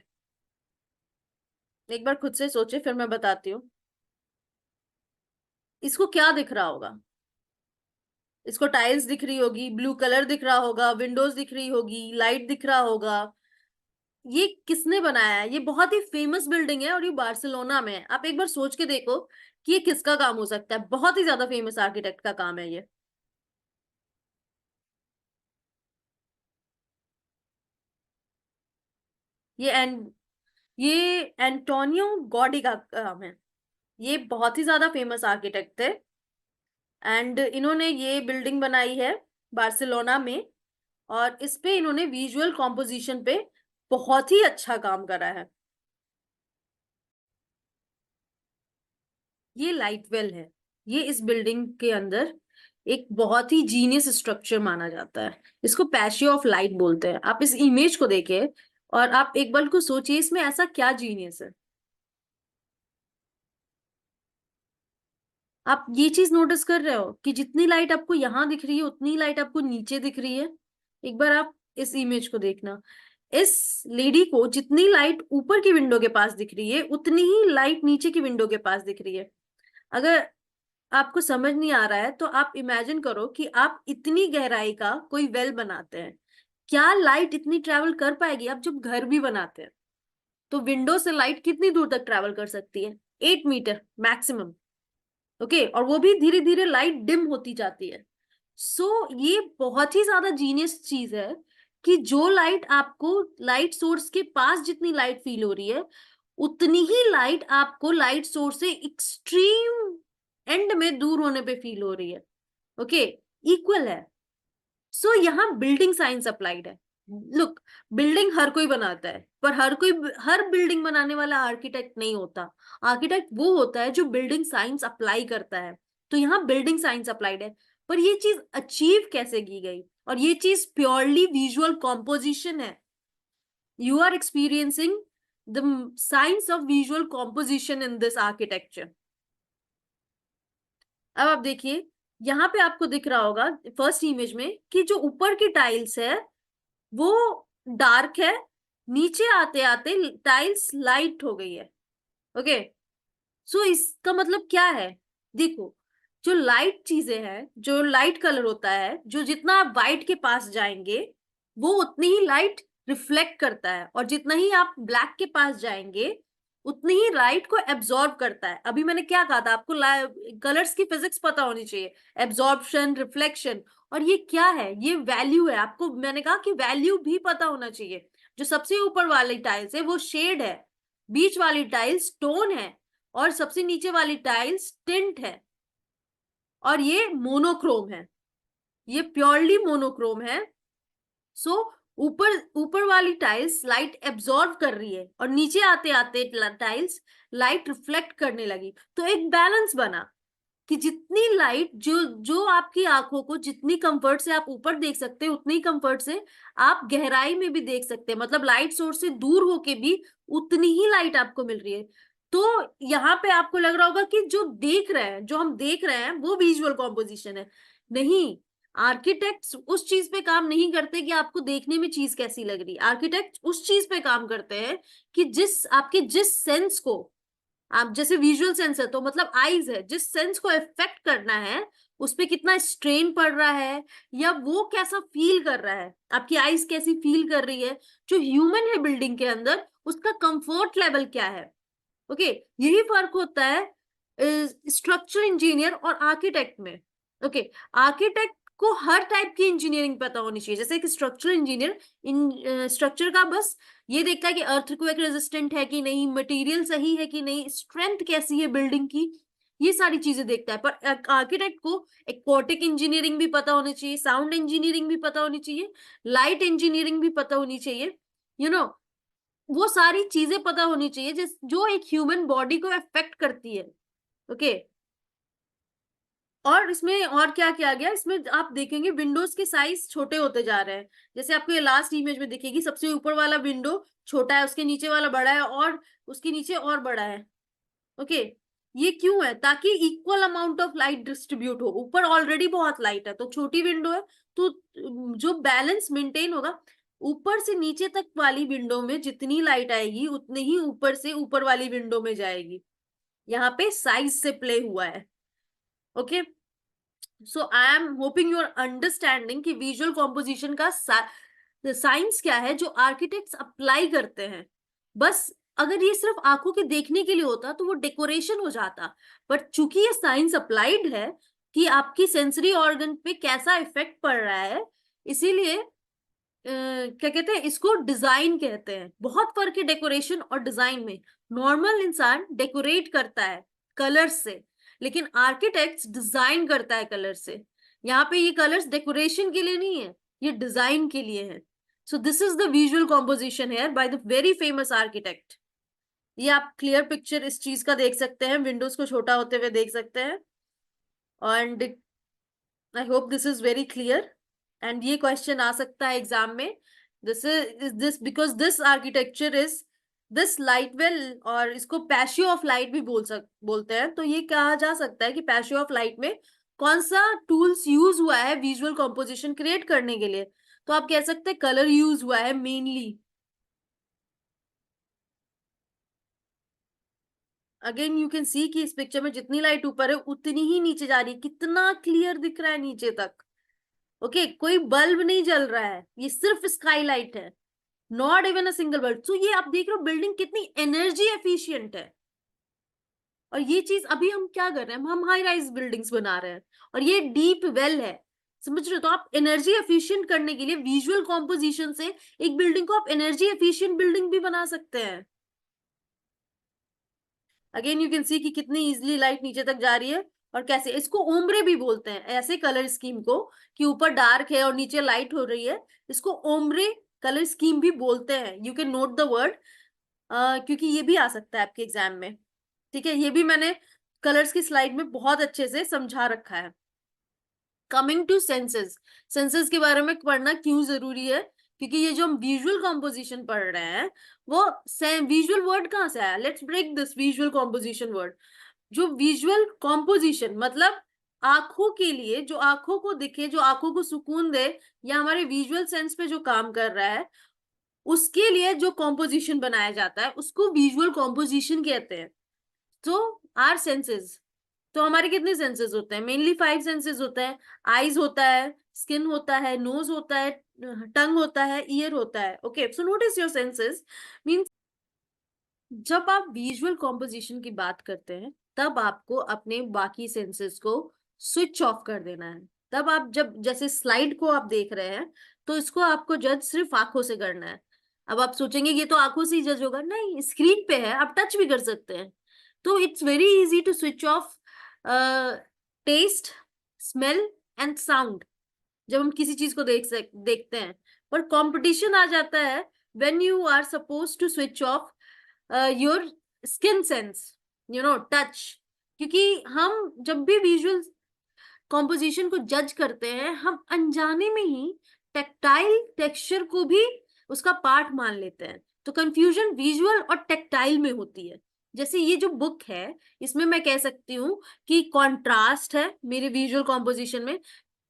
एक बार खुद से सोचें, फिर मैं बताती हूँ। इसको क्या दिख रहा होगा? इसको टाइल्स दिख रही होगी, ब्लू कलर दिख रहा होगा, विंडोज दिख रही होगी, लाइट दिख रहा होगा। ये किसने बनाया है? ये बहुत ही फेमस बिल्डिंग है और ये बार्सिलोना में है। आप एक बार सोच के देखो कि ये किसका काम हो सकता है, बहुत ही ज्यादा फेमस आर्किटेक्ट का काम है ये। ये एंड ये एंटोनियो गॉडी का काम है। ये बहुत ही ज्यादा फेमस आर्किटेक्ट थे एंड इन्होंने ये बिल्डिंग बनाई है बार्सिलोना में, और इस पे इन्होंने विजुअल कॉम्पोजिशन पे बहुत ही अच्छा काम करा है। ये लाइट वेल है, ये इस बिल्डिंग के अंदर एक बहुत ही जीनियस स्ट्रक्चर माना जाता है। इसको पैशियो ऑफ लाइट बोलते हैं। आप इस इमेज को देखिए और आप एक बार को सोचिए, इसमें ऐसा क्या जीनियस है। आप ये चीज नोटिस कर रहे हो कि जितनी लाइट आपको यहाँ दिख रही है उतनी लाइट आपको नीचे दिख रही है। एक बार आप इस इमेज को देखना, इस लेडी को जितनी लाइट ऊपर की विंडो के पास दिख रही है उतनी ही लाइट नीचे की विंडो के पास दिख रही है। अगर आपको समझ नहीं आ रहा है तो आप इमेजिन करो कि आप इतनी गहराई का कोई वेल बनाते हैं, क्या लाइट इतनी ट्रेवल कर पाएगी? आप जब घर भी बनाते हैं तो विंडो से लाइट कितनी दूर तक ट्रेवल कर सकती है? 8 मीटर मैक्सिमम। ओके, और वो भी धीरे धीरे लाइट डिम होती जाती है। ये बहुत ही ज्यादा जीनियस चीज है कि जो लाइट आपको लाइट सोर्स के पास जितनी लाइट फील हो रही है, उतनी ही लाइट आपको लाइट सोर्स से एक्सट्रीम एंड में दूर होने पे फील हो रही है। ओके, इक्वल है। यहाँ बिल्डिंग साइंस अप्लाइड है। लुक, बिल्डिंग हर कोई बनाता है, पर हर बिल्डिंग बनाने वाला आर्किटेक्ट नहीं होता। आर्किटेक्ट वो होता है जो बिल्डिंग साइंस अप्लाई करता है। तो यहाँ बिल्डिंग साइंस अप्लाइड है। पर ये चीज अचीव कैसे की गई? और ये चीज प्योरली विजुअल कॉम्पोजिशन है। You are experiencing the science of visual composition in this architecture. अब आप देखिए, यहाँ पे आपको दिख रहा होगा फर्स्ट इमेज में कि जो ऊपर की टाइल्स है वो डार्क है, नीचे आते आते टाइल्स लाइट हो गई है। ओके, इसका मतलब क्या है? देखो, जो लाइट चीजें हैं, जो लाइट कलर होता है, जो जितना आप व्हाइट के पास जाएंगे वो उतनी ही लाइट रिफ्लेक्ट करता है, और जितना ही आप ब्लैक के पास जाएंगे उतनी ही लाइट को एब्जॉर्ब करता है। अभी मैंने क्या कहा था आपको? कलर्स की फिजिक्स पता होनी चाहिए, एब्जॉर्प्शन, रिफ्लेक्शन। और ये क्या है? ये वैल्यू है। आपको मैंने कहा कि वैल्यू भी पता होना चाहिए। जो सबसे ऊपर वाली टाइल्स है वो शेड है, बीच वाली टाइल्स टोन है, और सबसे नीचे वाली टाइल्स टिंट है, और ये मोनोक्रोम है। ये प्योरली मोनोक्रोम है। सो ऊपर ऊपर वाली टाइल्स लाइट एब्जॉर्ब कर रही है, और नीचे आते आते टाइल्स लाइट रिफ्लेक्ट करने लगी। तो एक बैलेंस बना कि जितनी लाइट जो जो आपकी आंखों को जितनी कंफर्ट से आप ऊपर देख सकते हैं, उतनी कंफर्ट से आप गहराई में भी देख सकते हैं। मतलब लाइट सोर्स से दूर होके भी उतनी ही लाइट आपको मिल रही है। तो यहाँ पे आपको लग रहा होगा कि जो हम देख रहे हैं वो विजुअल कॉम्पोजिशन है। नहीं, आर्किटेक्ट्स उस चीज पे काम नहीं करते कि आपको देखने में चीज कैसी लग रही है। आर्किटेक्ट उस चीज पे काम करते हैं कि जिस सेंस को आप, जैसे विजुअल सेंस है तो मतलब आईज है, जिस सेंस को इफेक्ट करना है उस पे कितना स्ट्रेन पड़ रहा है, या वो कैसा फील कर रहा है, आपकी आईज कैसी फील कर रही है, जो ह्यूमन है बिल्डिंग के अंदर उसका कंफर्ट लेवल क्या है। ओके, यही फर्क होता है स्ट्रक्चरल इंजीनियर और आर्किटेक्ट में। ओके, आर्किटेक्ट को हर टाइप की इंजीनियरिंग पता होनी चाहिए। जैसे कि स्ट्रक्चरल इंजीनियर इन स्ट्रक्चर का बस ये देखता है कि अर्थक्वेक रेजिस्टेंट है कि नहीं, मटेरियल सही है कि नहीं, स्ट्रेंथ कैसी है बिल्डिंग की, ये सारी चीजें देखता है। पर आर्किटेक्ट को एक्वाटिक इंजीनियरिंग भी पता होनी चाहिए, साउंड इंजीनियरिंग भी पता होनी चाहिए, लाइट इंजीनियरिंग भी पता होनी चाहिए, यू नो वो सारी चीजें पता होनी चाहिए जो एक ह्यूमन बॉडी को अफेक्ट करती है। ओके, और इसमें और क्या किया गया, इसमें आप देखेंगे विंडोज के साइज छोटे होते जा रहे हैं। जैसे आपको ये लास्ट इमेज में दिखेगी, सबसे ऊपर वाला विंडो छोटा है, उसके नीचे वाला बड़ा है, और उसके नीचे और बड़ा है। ओके, ये क्यों है? ताकि equal amount of light distribute हो। ऊपर ऑलरेडी बहुत लाइट है तो छोटी विंडो है, तो जो बैलेंस मेंटेन होगा, ऊपर से नीचे तक वाली विंडो में जितनी लाइट आएगी उतनी ही ऊपर से ऊपर वाली विंडो में जाएगी। यहाँ पे साइज से प्ले हुआ है। Okay, so I am hoping you are understanding कि विजुअल कॉम्पोजिशन का साइंस क्या है जो आर्किटेक्ट्स अप्लाई करते हैं। बस अगर ये सिर्फ आंखों के देखने के लिए होता तो वो डेकोरेशन हो जाता। बट चूंकि ये साइंस अप्लाइड है कि आपकी सेंसरी ऑर्गन पे कैसा इफेक्ट पड़ रहा है, इसीलिए क्या कहते हैं, इसको डिजाइन कहते हैं। बहुत फर्क है डेकोरेशन और डिजाइन में। नॉर्मल इंसान डेकोरेट करता है कलर से, लेकिन आर्किटेक्ट्स डिजाइन करता है कलर से। यहाँ पे ये कलर्स डेकोरेशन के लिए नहीं है, ये डिजाइन के लिए है। So this is the visual composition here by the very famous architect. ये आप क्लियर पिक्चर इस चीज का देख सकते हैं, विंडोज को छोटा होते हुए देख सकते हैं। And I hope this is very clear. And ये क्वेश्चन आ सकता है एग्जाम में, this because this architecture is this light well, और इसको पैशियो ऑफ लाइट भी बोलते हैं। तो ये कहा जा सकता है कि पैशियो ऑफ लाइट में कौन सा टूल्स यूज हुआ है विजुअल कॉम्पोजिशन क्रिएट करने के लिए? तो आप कह सकते हैं कलर यूज हुआ है mainly. Again you can see कि इस पिक्चर में जितनी लाइट ऊपर है उतनी ही नीचे जा रही है। कितना क्लियर दिख रहा है नीचे तक। ओके, कोई बल्ब नहीं जल रहा है, ये सिर्फ स्काई लाइट है। Not even a single word. So ये आप देख रहे हो बिल्डिंग कितनी एनर्जी एफिशिएंट है। और ये चीज अभी हम क्या कर रहे हैं, हम हाई राइज बिल्डिंग्स बना रहे हैं और ये डीप वेल है, समझ रहे हो। तो आप एनर्जी एफिशिएंट करने के लिए विजुअल कॉम्पोजिशन से एक बिल्डिंग को आप एनर्जी एफिशिएंट बिल्डिंग भी बना सकते हैं। अगेन यू कैन सी कि कितनी इजीली लाइट नीचे तक जा रही है। और कैसे इसको ओम्ब्रे भी बोलते हैं, ऐसे कलर स्कीम को कि ऊपर डार्क है और नीचे लाइट हो रही है, इसको ओम्ब्रे कलर स्कीम भी बोलते हैं। You can note the word, क्योंकि ये भी आ सकता है आपके एग्जाम में। ठीक है, ये भी मैंने कलर्स की स्लाइड में बहुत अच्छे से समझा रखा है। कमिंग टू सेंसेस, सेंसेस के बारे में पढ़ना क्यों जरूरी है, क्योंकि ये जो हम विजुअल कॉम्पोजिशन पढ़ रहे हैं वो विजुअल वर्ड कहाँ से आया, let's break this visual composition word. जो विजुअल कॉम्पोजिशन मतलब आंखों के लिए, जो आंखों को दिखे, जो आंखों को सुकून दे, या हमारे विजुअल सेंस पे जो काम कर रहा है, उसके लिए जो कॉम्पोजिशन बनाया जाता है उसको विजुअल कॉम्पोजिशन कहते हैं। तो आर सेंसेस, तो हमारे कितने सेंसेस होते हैं, मेनली 5 सेंसेस होते हैं। आईज होता है, स्किन होता है, नोज होता है, टंग होता है, ईयर होता है। Okay, so notice your senses means जब आप विजुअल कॉम्पोजिशन की बात करते हैं तब आपको अपने बाकी सेंसेस को स्विच ऑफ कर देना है। तब आप जब जैसे स्लाइड को आप देख रहे हैं तो इसको आपको जज सिर्फ आंखों से करना है। अब आप सोचेंगे ये तो आंखों से ही जज होगा, नहीं, स्क्रीन पे है, आप टच भी कर सकते हैं। तो it's very easy to switch off taste, smell and sound जब हम किसी चीज को देखते हैं। पर कंपटीशन आ जाता है when you are suppose to switch off your skin sense, you know, touch. क्योंकि हम जब भी विजुअल कॉम्पोजिशन को जज करते हैं हम अनजाने में ही टेक्टाइल टेक्सचर को भी उसका पार्ट मान लेते हैं। तो कंफ्यूजन विजुअल और टेक्टाइल में होती है। जैसे ये जो बुक है इसमें मैं कह सकती हूँ कि कॉन्ट्रास्ट है मेरे विजुअल कॉम्पोजिशन में,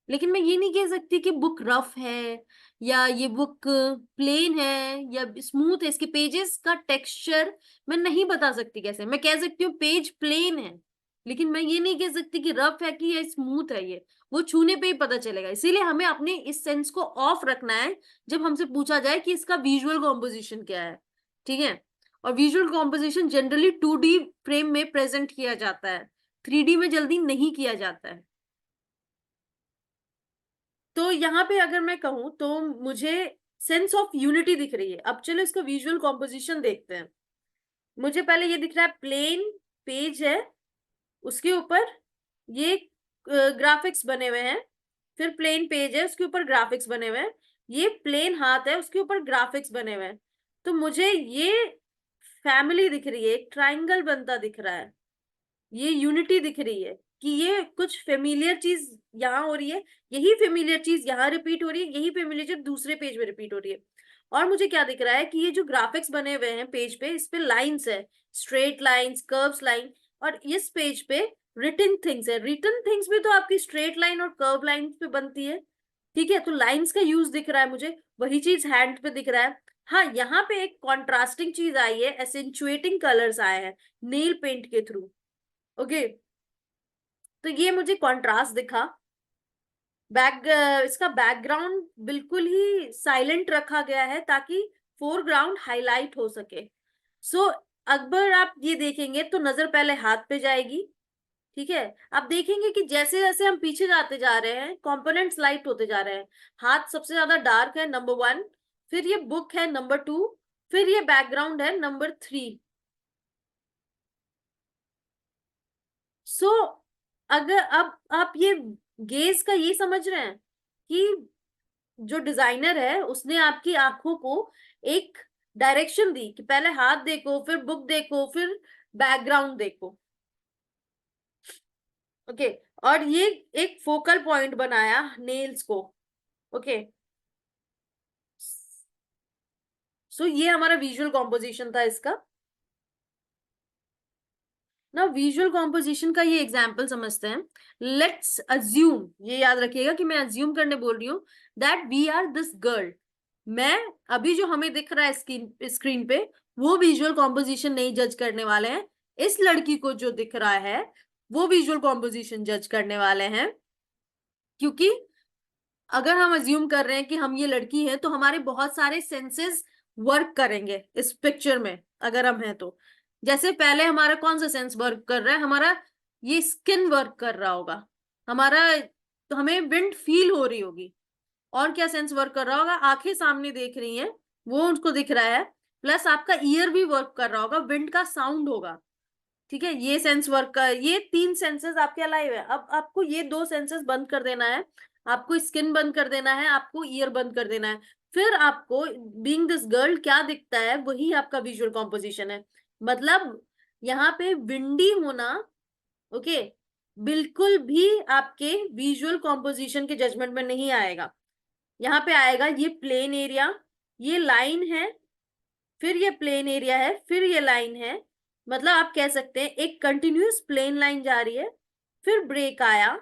लेकिन मैं ये नहीं कह सकती कि बुक रफ है या ये बुक प्लेन है या स्मूथ है। इसके पेजेस का टेक्सचर मैं नहीं बता सकती कैसे, मैं कह सकती हूँ पेज प्लेन है, लेकिन मैं ये नहीं कह सकती कि रफ है कि ये स्मूथ है। ये वो छूने पे ही पता चलेगा। इसीलिए हमें अपने इस सेंस को ऑफ रखना है जब हमसे पूछा जाए कि इसका विजुअल कॉम्पोजिशन क्या है। ठीक है, और visual composition generally 2D frame में प्रेजेंट किया जाता है, 3D में जल्दी नहीं किया जाता है। तो यहाँ पे अगर मैं कहूँ तो मुझे सेंस ऑफ यूनिटी दिख रही है। अब चलो इसका विजुअल कॉम्पोजिशन देखते हैं। मुझे पहले ये दिख रहा है प्लेन पेज है, उसके ऊपर ये ग्राफिक्स बने हुए हैं। फिर प्लेन पेज है, उसके ऊपर ग्राफिक्स बने हुए हैं। ये प्लेन हाथ है, उसके ऊपर ग्राफिक्स बने हुए हैं। तो मुझे ये फैमिली दिख रही है, एक ट्राइंगल बनता दिख रहा है, ये यूनिटी दिख रही है कि ये कुछ फेमिलियर चीज यहाँ हो रही है, यही फेमिलियर चीज यहाँ रिपीट हो रही है, यही फेमिलियर चीज दूसरे पेज में रिपीट हो रही है। और मुझे क्या दिख रहा है कि ये जो ग्राफिक्स बने हुए हैं पेज पे, इस पे लाइंस है, स्ट्रेट लाइंस, कर्व्स लाइन। और इस पेज पे रिटन थिंग्स है। रिटन थिंग्स भी तो आपकी स्ट्रेट लाइन और कर्व लाइन पे बनती है। ठीक है, तो लाइंस का यूज दिख रहा है मुझे, वही चीज हैंड पे दिख रहा है। हाँ, यहाँ पे एक कॉन्ट्रास्टिंग चीज आई है, एसेंचुएटिंग कलर्स आए हैं नेल पेंट के थ्रू। ओके, तो ये मुझे कॉन्ट्रास्ट दिखा। इसका बैकग्राउंड बिल्कुल ही साइलेंट रखा गया है ताकि फोरग्राउंड हाईलाइट हो सके। सो अगर आप ये देखेंगे तो नजर पहले हाथ पे जाएगी। ठीक है, आप देखेंगे कि जैसे जैसे हम पीछे जाते जा रहे हैं कंपोनेंट्स लाइट होते जा रहे हैं। हाथ सबसे ज्यादा डार्क है, नंबर 1। फिर ये बुक है, नंबर 2। फिर ये बैकग्राउंड है, नंबर 3। सो अगर अब आप ये गेज का ये समझ रहे हैं कि जो डिजाइनर है उसने आपकी आंखों को एक डायरेक्शन दी कि पहले हाथ देखो, फिर बुक देखो, फिर बैकग्राउंड देखो। ओके, और ये एक फोकल पॉइंट बनाया नेल्स को। ओके, सो ये हमारा विजुअल कॉम्पोजिशन था इसका। ना विजुअल कॉम्पोजिशन का ये एग्जाम्पल समझते हैं। लेट्स अज्यूम, ये याद रखिएगा कि मैं अज्यूम करने बोल रही हूँ, that we are this girl. मैं अभी जो हमें दिख रहा है स्क्रीन पे वो विजुअल कॉम्पोजिशन नहीं जज करने वाले हैं। इस लड़की को जो दिख रहा है वो विजुअल कॉम्पोजिशन जज करने वाले हैं। क्योंकि अगर हम अज्यूम कर रहे हैं कि हम ये लड़की है तो हमारे बहुत सारे सेंसेस वर्क करेंगे इस पिक्चर में अगर हम हैं तो। जैसे पहले हमारा कौन सा सेंस वर्क कर रहा है, हमारा ये स्किन वर्क कर रहा होगा हमारा, तो हमें विंड फील हो रही होगी। और क्या सेंस वर्क कर रहा होगा, आंखें सामने देख रही हैं, वो उनको दिख रहा है, प्लस आपका ईयर भी वर्क कर रहा होगा, विंड का साउंड होगा। ठीक है, ये सेंस वर्क का, ये 3 सेंसेस आपके अलाइव है। अब आपको ये 2 सेंसेस बंद कर देना है, आपको स्किन बंद कर देना है, आपको ईयर बंद कर देना है। फिर आपको बीइंग दिस गर्ल क्या दिखता है, वही आपका विजुअल कॉम्पोजिशन है। मतलब यहाँ पे विंडी होना, ओके, बिल्कुल भी आपके विजुअल कॉम्पोजिशन के जजमेंट में नहीं आएगा। यहाँ पे आएगा ये प्लेन एरिया, ये लाइन है, फिर ये प्लेन एरिया है, फिर ये लाइन है। मतलब आप कह सकते हैं एक कंटिन्यूअस प्लेन लाइन जा रही है, फिर ब्रेक आया,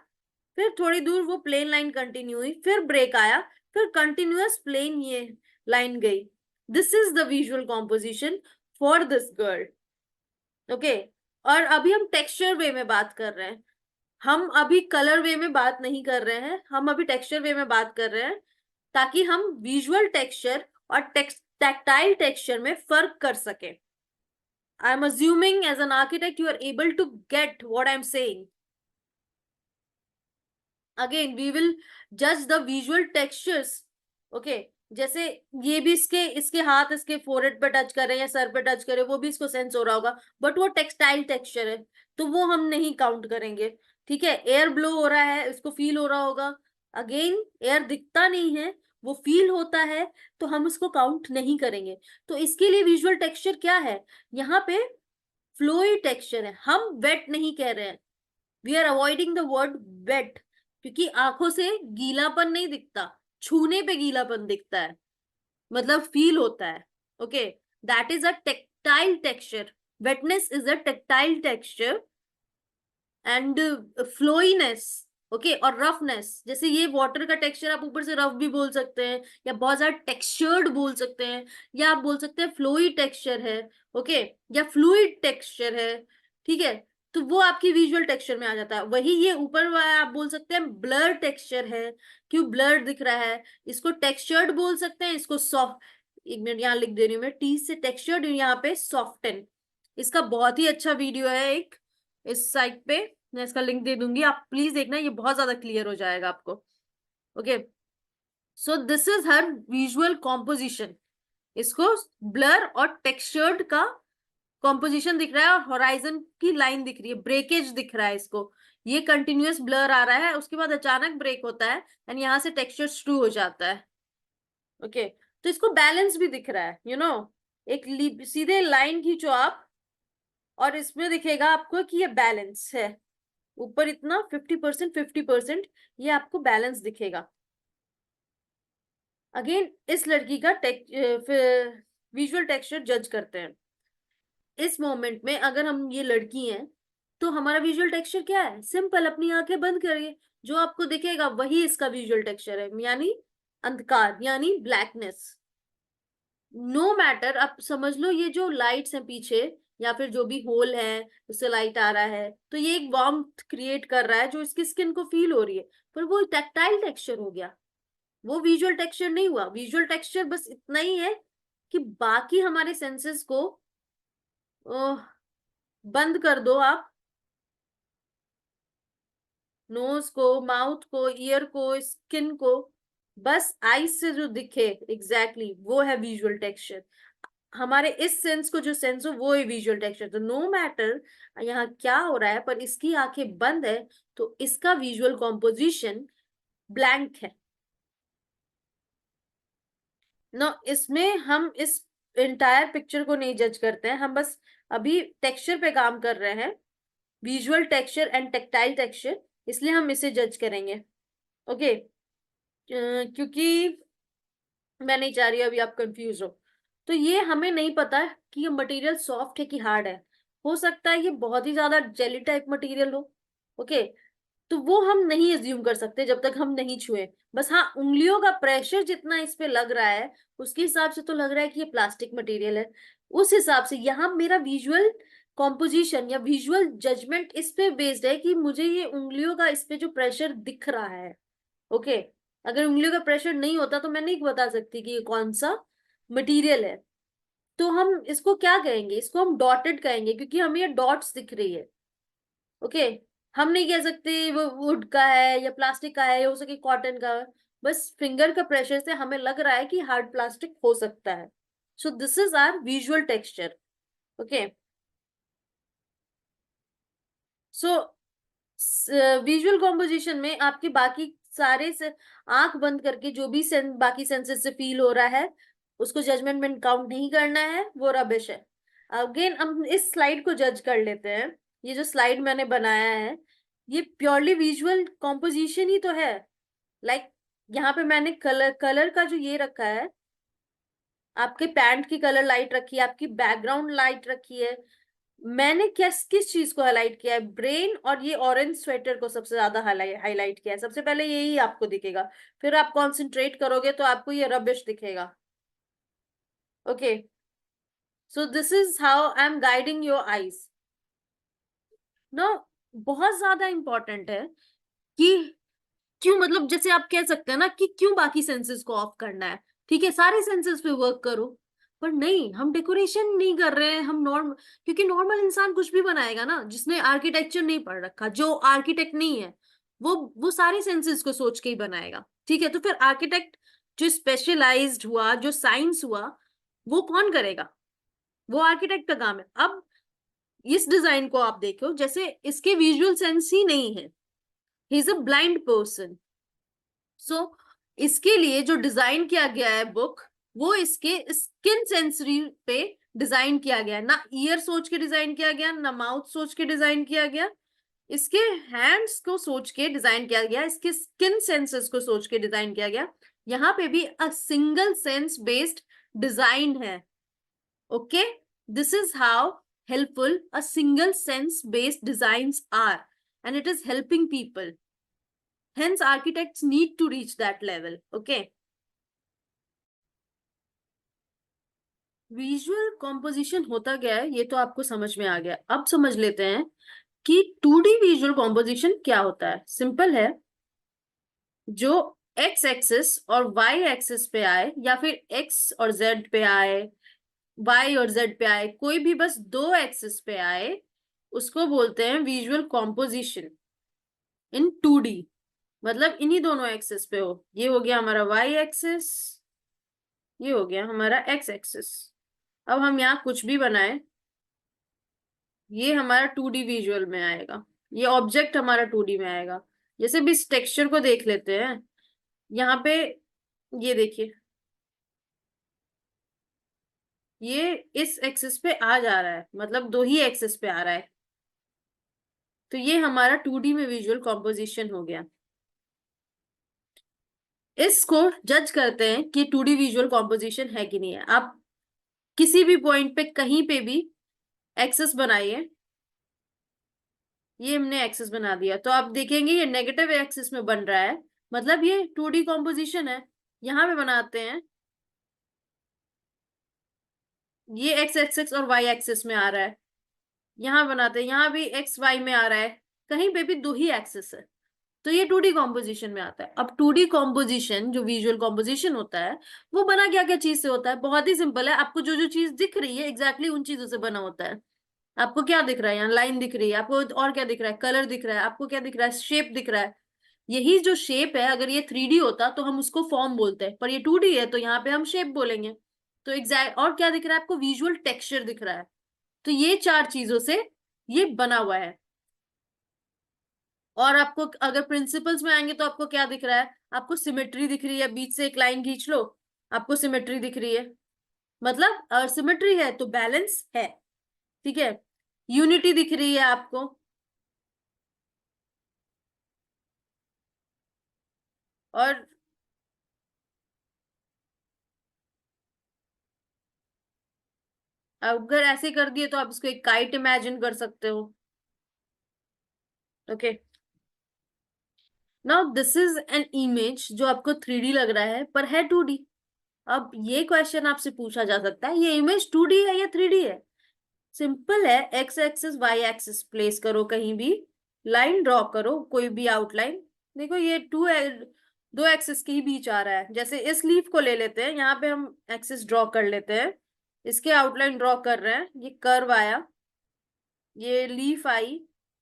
फिर थोड़ी दूर वो प्लेन लाइन कंटिन्यू हुई, फिर ब्रेक आया, फिर कंटिन्यूअस प्लेन ये लाइन गई। This is the visual composition for this girl. Okay, और अभी हम टेक्सचर वे में बात कर रहे हैं, हम अभी कलर वे में बात नहीं कर रहे हैं, हम अभी टेक्सचर वे में बात कर रहे हैं, ताकि हम विजुअल टेक्सचर और टैक्टाइल टेक्सचर में फर्क कर सके। I am assuming as an architect you are able to get what I am saying. Again we will जज द विजुअल टेक्सचर्स। ओके, जैसे ये भी इसके इसके हाथ इसके फोrehead पे टच कर रहे हैं या सर पे टच कर रहे हैं, वो भी इसको सेंस हो रहा होगा, बट वो टेक्सटाइल टेक्सचर है, तो वो हम नहीं काउंट करेंगे। ठीक है, एयर ब्लो हो रहा है, इसको फील हो रहा होगा, अगेन एयर दिखता नहीं है, वो फील होता है, तो हम उसको काउंट नहीं करेंगे। तो इसके लिए विजुअल टेक्सचर क्या है, यहाँ पे फ्लोई टेक्सचर है, हम वेट नहीं कह रहे हैं, we are avoiding the word weight, क्योंकि आंखों से गीलापन नहीं दिखता, छूने पे गीलापन दिखता है, मतलब फील होता है। Okay, that is a tactile texture, wetness is a tactile texture, and flowiness, okay, और रफनेस, जैसे ये वाटर का टेक्सचर आप ऊपर से रफ भी बोल सकते हैं, या बहुत ज्यादा टेक्सचर्ड बोल सकते हैं, या आप बोल सकते हैं फ्लोई टेक्सचर है, ओके, या फ्लूइड टेक्सचर है। ठीक है, तो वो आपकी विजुअल टेक्सचर में आ जाता है। वही ये ऊपर वाला आप बोल सकते हैं ब्लर टेक्सचर है, क्यों ब्लर दिख रहा है, इसको टेक्सचर्ड बोल सकते हैं, इसको सॉफ्ट, 1 मिनट यहाँ लिख दे रही हूँ मैं, टी से टेक्सचर्ड, यहाँ पे सॉफ्टन। इसका बहुत ही अच्छा वीडियो है एक, इस साइट पे मैं इसका लिंक दे दूंगी, आप प्लीज देखना, ये बहुत ज्यादा क्लियर हो जाएगा आपको। Okay, so this is her visual composition, इसको ब्लर और टेक्सचर्ड का कॉम्पोजिशन दिख रहा है, और होराइजन की लाइन दिख रही है, ब्रेकेज दिख रहा है इसको, ये कंटिन्यूअस ब्लर आ रहा है, उसके बाद अचानक ब्रेक होता है एंड यहाँ से टेक्सचर शुरू हो जाता है। ओके, तो इसको बैलेंस भी दिख रहा है, एक सीधे लाइन खींचो आप, और इसमें दिखेगा आपको कि ये बैलेंस है, ऊपर इतना 50% 50%, ये आपको बैलेंस दिखेगा। अगेन इस लड़की का विजुअल टेक्सचर जज करते हैं। इस मोमेंट में अगर हम ये लड़की हैं, तो हमारा विजुअल टेक्सचर क्या है, सिंपल, अपनी आंखें बंद करिए, जो आपको दिखेगा वही इसका विजुअल टेक्सचर है, यानी अंधकार, यानी ब्लैकनेस। नो मैटर, आप समझ लो ये जो लाइट्स हैं पीछे, या फिर जो भी होल है उससे लाइट आ रहा है, तो ये एक वार्मथ क्रिएट कर रहा है जो इसकी स्किन को फील हो रही है, पर वो टैक्टाइल टेक्सचर हो गया, वो विजुअल टेक्सचर नहीं हुआ। विजुअल टेक्सचर बस इतना ही है कि बाकी हमारे सेंसेस को बंद कर दो आप, नोज को, माउथ को, ईयर को, स्किन को, बस आईज से जो दिखे एग्जैक्टली वो है विजुअल टेक्सचर। हमारे इस सेंस को जो सेंस हो वो है विजुअल टेक्सचर। तो नो मैटर यहाँ क्या हो रहा है, पर इसकी आंखें बंद है, तो इसका विजुअल कॉम्पोजिशन ब्लैंक है। नो, इसमें हम इस एंटायर पिक्चर को नहीं जज करते हैं, हम बस अभी टेक्सचर पे काम कर रहे हैं, visual texture and tactile texture, इसलिए हम इसे जज करेंगे। ओके, क्योंकि मैं नहीं चाह रही अभी आप कंफ्यूज हो। तो ये हमें नहीं पता कि ये मटेरियल सॉफ्ट है कि हार्ड है, हो सकता है ये बहुत ही ज्यादा जेली टाइप मटेरियल हो। ओके, तो वो हम नहीं एज्यूम कर सकते जब तक हम नहीं छुए। बस हाँ, उंगलियों का प्रेशर जितना इस पे लग रहा है उसके हिसाब से तो लग रहा है कि ये प्लास्टिक मटेरियल है, उस हिसाब से यहाँ मेरा विजुअल कॉम्पोजिशन या विजुअल जजमेंट इस पे बेस्ड है कि मुझे ये उंगलियों का इस पे जो प्रेशर दिख रहा है। ओके, अगर उंगलियों का प्रेशर नहीं होता तो मैं नहीं बता सकती कि ये कौन सा मटेरियल है। तो हम इसको क्या कहेंगे, इसको हम डॉटेड कहेंगे क्योंकि हमें ये डॉट्स दिख रही है। ओके, हम नहीं कह सकते वो वुड का है या प्लास्टिक का है या हो सके कॉटन का। बस फिंगर का प्रेशर से हमें लग रहा है कि हार्ड प्लास्टिक हो सकता है। So this is our visual texture. Okay, so visual composition में आपके बाकी सारे से आंख बंद करके जो भी बाकी सेंसेस से फील हो रहा है उसको जजमेंट में काउंट नहीं करना है, वो रबिश है। अगेन हम इस स्लाइड को जज कर लेते हैं। ये जो स्लाइड मैंने बनाया है ये प्योरली विजुअल कॉम्पोजिशन ही तो है। लाइक यहाँ पे मैंने कलर कलर का जो ये रखा है, आपके पैंट की कलर लाइट रखी है, आपकी बैकग्राउंड लाइट रखी है। मैंने किस किस चीज को हाईलाइट किया है, ब्रेन और ये ऑरेंज स्वेटर को सबसे ज्यादा हाईलाइट किया है। सबसे पहले यही आपको दिखेगा, फिर आप कॉन्सेंट्रेट करोगे तो आपको ये रबिश दिखेगा। Okay, so this is how I am guiding your eyes. No, बहुत ज्यादा इंपॉर्टेंट है कि क्यों, मतलब जैसे आप कह सकते हैं ना कि क्यों बाकी सेंसेस को ऑफ करना है। ठीक है, सारे सेंसेस पे वर्क करो, पर नहीं, हम डेकोरेशन नहीं कर रहे हैं, हम नॉर्मल, क्योंकि नॉर्मल इंसान कुछ भी बनाएगा ना जिसने आर्किटेक्चर नहीं पढ़ रखा, जो आर्किटेक्ट नहीं है, वो सारे सेंसेस को सोच के ही बनाएगा। ठीक है, तो फिर आर्किटेक्ट जो स्पेशलाइज्ड हुआ, जो साइंस हुआ, वो कौन करेगा? वो आर्किटेक्ट का काम है। अब इस डिजाइन को आप देखो, जैसे इसके विजुअल सेंस ही नहीं है, he is a blind person. So इसके लिए जो डिजाइन किया गया है बुक, वो इसके स्किन सेंसरी पे डिजाइन किया गया है। ना ईयर सोच के डिजाइन किया गया, ना माउथ सोच के डिजाइन किया गया, इसके हैंड्स को सोच के डिजाइन किया गया, इसके स्किन सेंसेस को सोच के डिजाइन किया गया। यहाँ पे भी a single sense based design है। Okay, this is how helpful a single sense based designs are, and it is helping people. Hence, architects need to reach that level. Okay. Visual composition होता गया है, ये तो आपको समझ में आ गया। अब समझ लेते हैं कि 2D विजुअल कॉम्पोजिशन क्या होता है। सिंपल है, जो एक्स एक्सिस और वाई एक्सिस पे आए, या फिर एक्स और जेड पे आए, वाई और जेड पे आए, कोई भी बस दो एक्सिस पे आए, उसको बोलते हैं विजुअल कॉम्पोजिशन इन 2D। मतलब इन्हीं दोनों एक्सिस पे हो, ये हो गया हमारा वाई एक्सिस, ये हो गया हमारा एक्स एक्सिस। अब हम यहाँ कुछ भी बनाए, ये हमारा 2D विजुअल में आएगा, ये ऑब्जेक्ट हमारा 2D में आएगा। जैसे भी इस टेक्सचर को देख लेते हैं, यहाँ पे ये देखिए, ये इस एक्सिस पे आ जा रहा है, मतलब दो ही एक्सिस पे आ रहा है, तो ये हमारा 2D में विजुअल कॉम्पोजिशन हो गया। इसको जज करते हैं कि 2D विजुअल कॉम्पोजिशन है कि नहीं है। आप किसी भी पॉइंट पे कहीं पे भी एक्सिस बनाइए, ये हमने एक्सिस बना दिया, तो आप देखेंगे ये नेगेटिव एक्सिस में बन रहा है, मतलब ये 2D कॉम्पोजिशन है। यहाँ पे बनाते हैं, ये एक्स एक्सिस और वाई एक्सिस में आ रहा है। यहाँ बनाते हैं, यहाँ भी एक्स वाई में आ रहा है, कहीं पे भी दो ही एक्सिस है, तो ये 2D कॉम्पोजिशन में आता है। अब 2D कॉम्पोजिशन जो विजुअल कॉम्पोजिशन होता है, वो बना क्या क्या चीज से होता है? बहुत ही सिंपल है, आपको जो जो चीज दिख रही है एग्जैक्टली उन चीजों से बना होता है। आपको क्या दिख रहा है? यहाँ लाइन दिख रही है आपको, और क्या दिख रहा है? कलर दिख रहा है आपको, क्या दिख रहा है? शेप दिख रहा है। यही जो शेप है, अगर ये 3D होता तो हम उसको फॉर्म बोलते हैं, पर ये 2D है तो यहाँ पे हम शेप बोलेंगे। तो एग्जैक्ट, और क्या दिख रहा है आपको? विजुअल टेक्सचर दिख रहा है। तो ये चार चीजों से ये बना हुआ है। और आपको अगर प्रिंसिपल्स में आएंगे तो आपको क्या दिख रहा है? आपको सिमेट्री दिख रही है, बीच से एक लाइन खींच लो, आपको सिमेट्री दिख रही है, मतलब सिमेट्री है तो बैलेंस है। ठीक है, यूनिटी दिख रही है आपको। और अगर ऐसे कर दिए तो आप इसको एक काइट इमेजिन कर सकते हो। Okay, now this is an image जो आपको 3D लग रहा है पर है 2D। अब ये क्वेश्चन आपसे पूछा जा सकता है, ये इमेज 2D है या 3D है? सिंपल है, X axis Y axis place करो कहीं भी, लाइन ड्रॉ करो, कोई भी आउटलाइन। देखो ये दो एक्सिस के ही बीच आ रहा है। जैसे इस लीफ को ले लेते हैं, यहाँ पे हम एक्सिस ड्रॉ कर लेते हैं, इसके आउटलाइन ड्रॉ कर रहे हैं, ये कर्व आया, ये लीफ आई,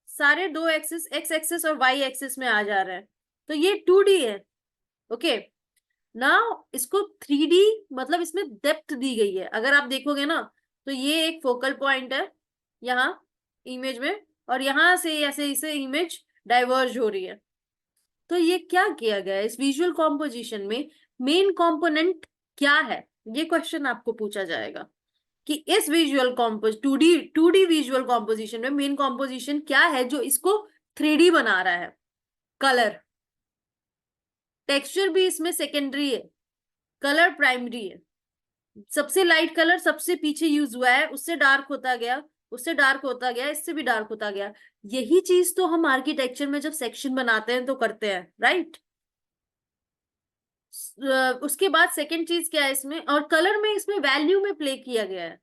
सारे दो एक्सिस, एक्स एक्सिस और वाई एक्सिस में आ जा रहे हैं, तो ये 2D है। ओके, नाउ इसको 3D, मतलब इसमें डेप्थ दी गई है। अगर आप देखोगे ना तो ये एक फोकल पॉइंट है यहाँ इमेज में, और यहां से ऐसे इसे इमेज डाइवर्ज हो रही है। तो ये क्या किया गया है इस विजुअल कॉम्पोजिशन में, मेन कंपोनेंट क्या है, ये क्वेश्चन आपको पूछा जाएगा कि इस visual compose 2D visual composition में मेन कॉम्पोजिशन क्या है जो इसको 3D बना रहा है। कलर, टेक्सचर भी इसमें सेकेंडरी है, कलर प्राइमरी है। सबसे लाइट कलर सबसे पीछे यूज हुआ है, उससे डार्क होता गया, उससे डार्क होता गया, इससे भी डार्क होता गया। यही चीज तो हम आर्किटेक्चर में जब सेक्शन बनाते हैं तो करते हैं, राइट। उसके बाद सेकंड चीज क्या है इसमें, और कलर में इसमें वैल्यू में प्ले किया गया है,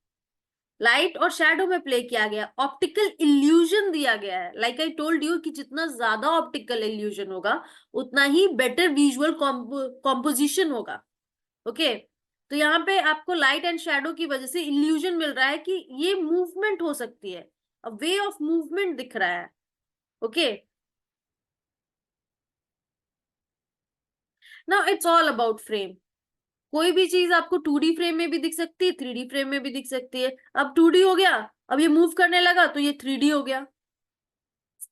लाइट और शैडो में प्ले किया गया, ऑप्टिकल इल्यूजन दिया गया है। लाइक आई टोल्ड यू कि जितना ज्यादा ऑप्टिकल इल्यूजन होगा उतना ही बेटर विजुअल कॉम्पोजिशन होगा। ओके, तो यहाँ पे आपको लाइट एंड शैडो की वजह से इल्यूजन मिल रहा है कि ये मूवमेंट हो सकती है, वे ऑफ मूवमेंट दिख रहा है। Okay, now it's all about frame. कोई भी चीज आपको 2D फ्रेम में भी दिख सकती है, 3D फ्रेम में भी दिख सकती है। अब 2D हो गया, अब ये मूव करने लगा तो ये 3D हो गया।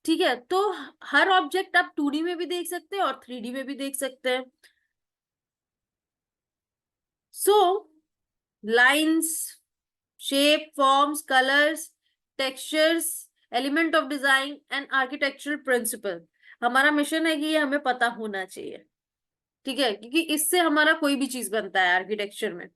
ठीक है, तो हर ऑब्जेक्ट आप 2D में भी देख सकते हैं और 3D में भी देख सकते हैं। So lines, shape, forms, colours, textures, element of design and architectural principle, हमारा मिशन है कि ये हमें पता होना चाहिए। ठीक है, क्योंकि इससे हमारा कोई भी चीज बनता है आर्किटेक्चर में।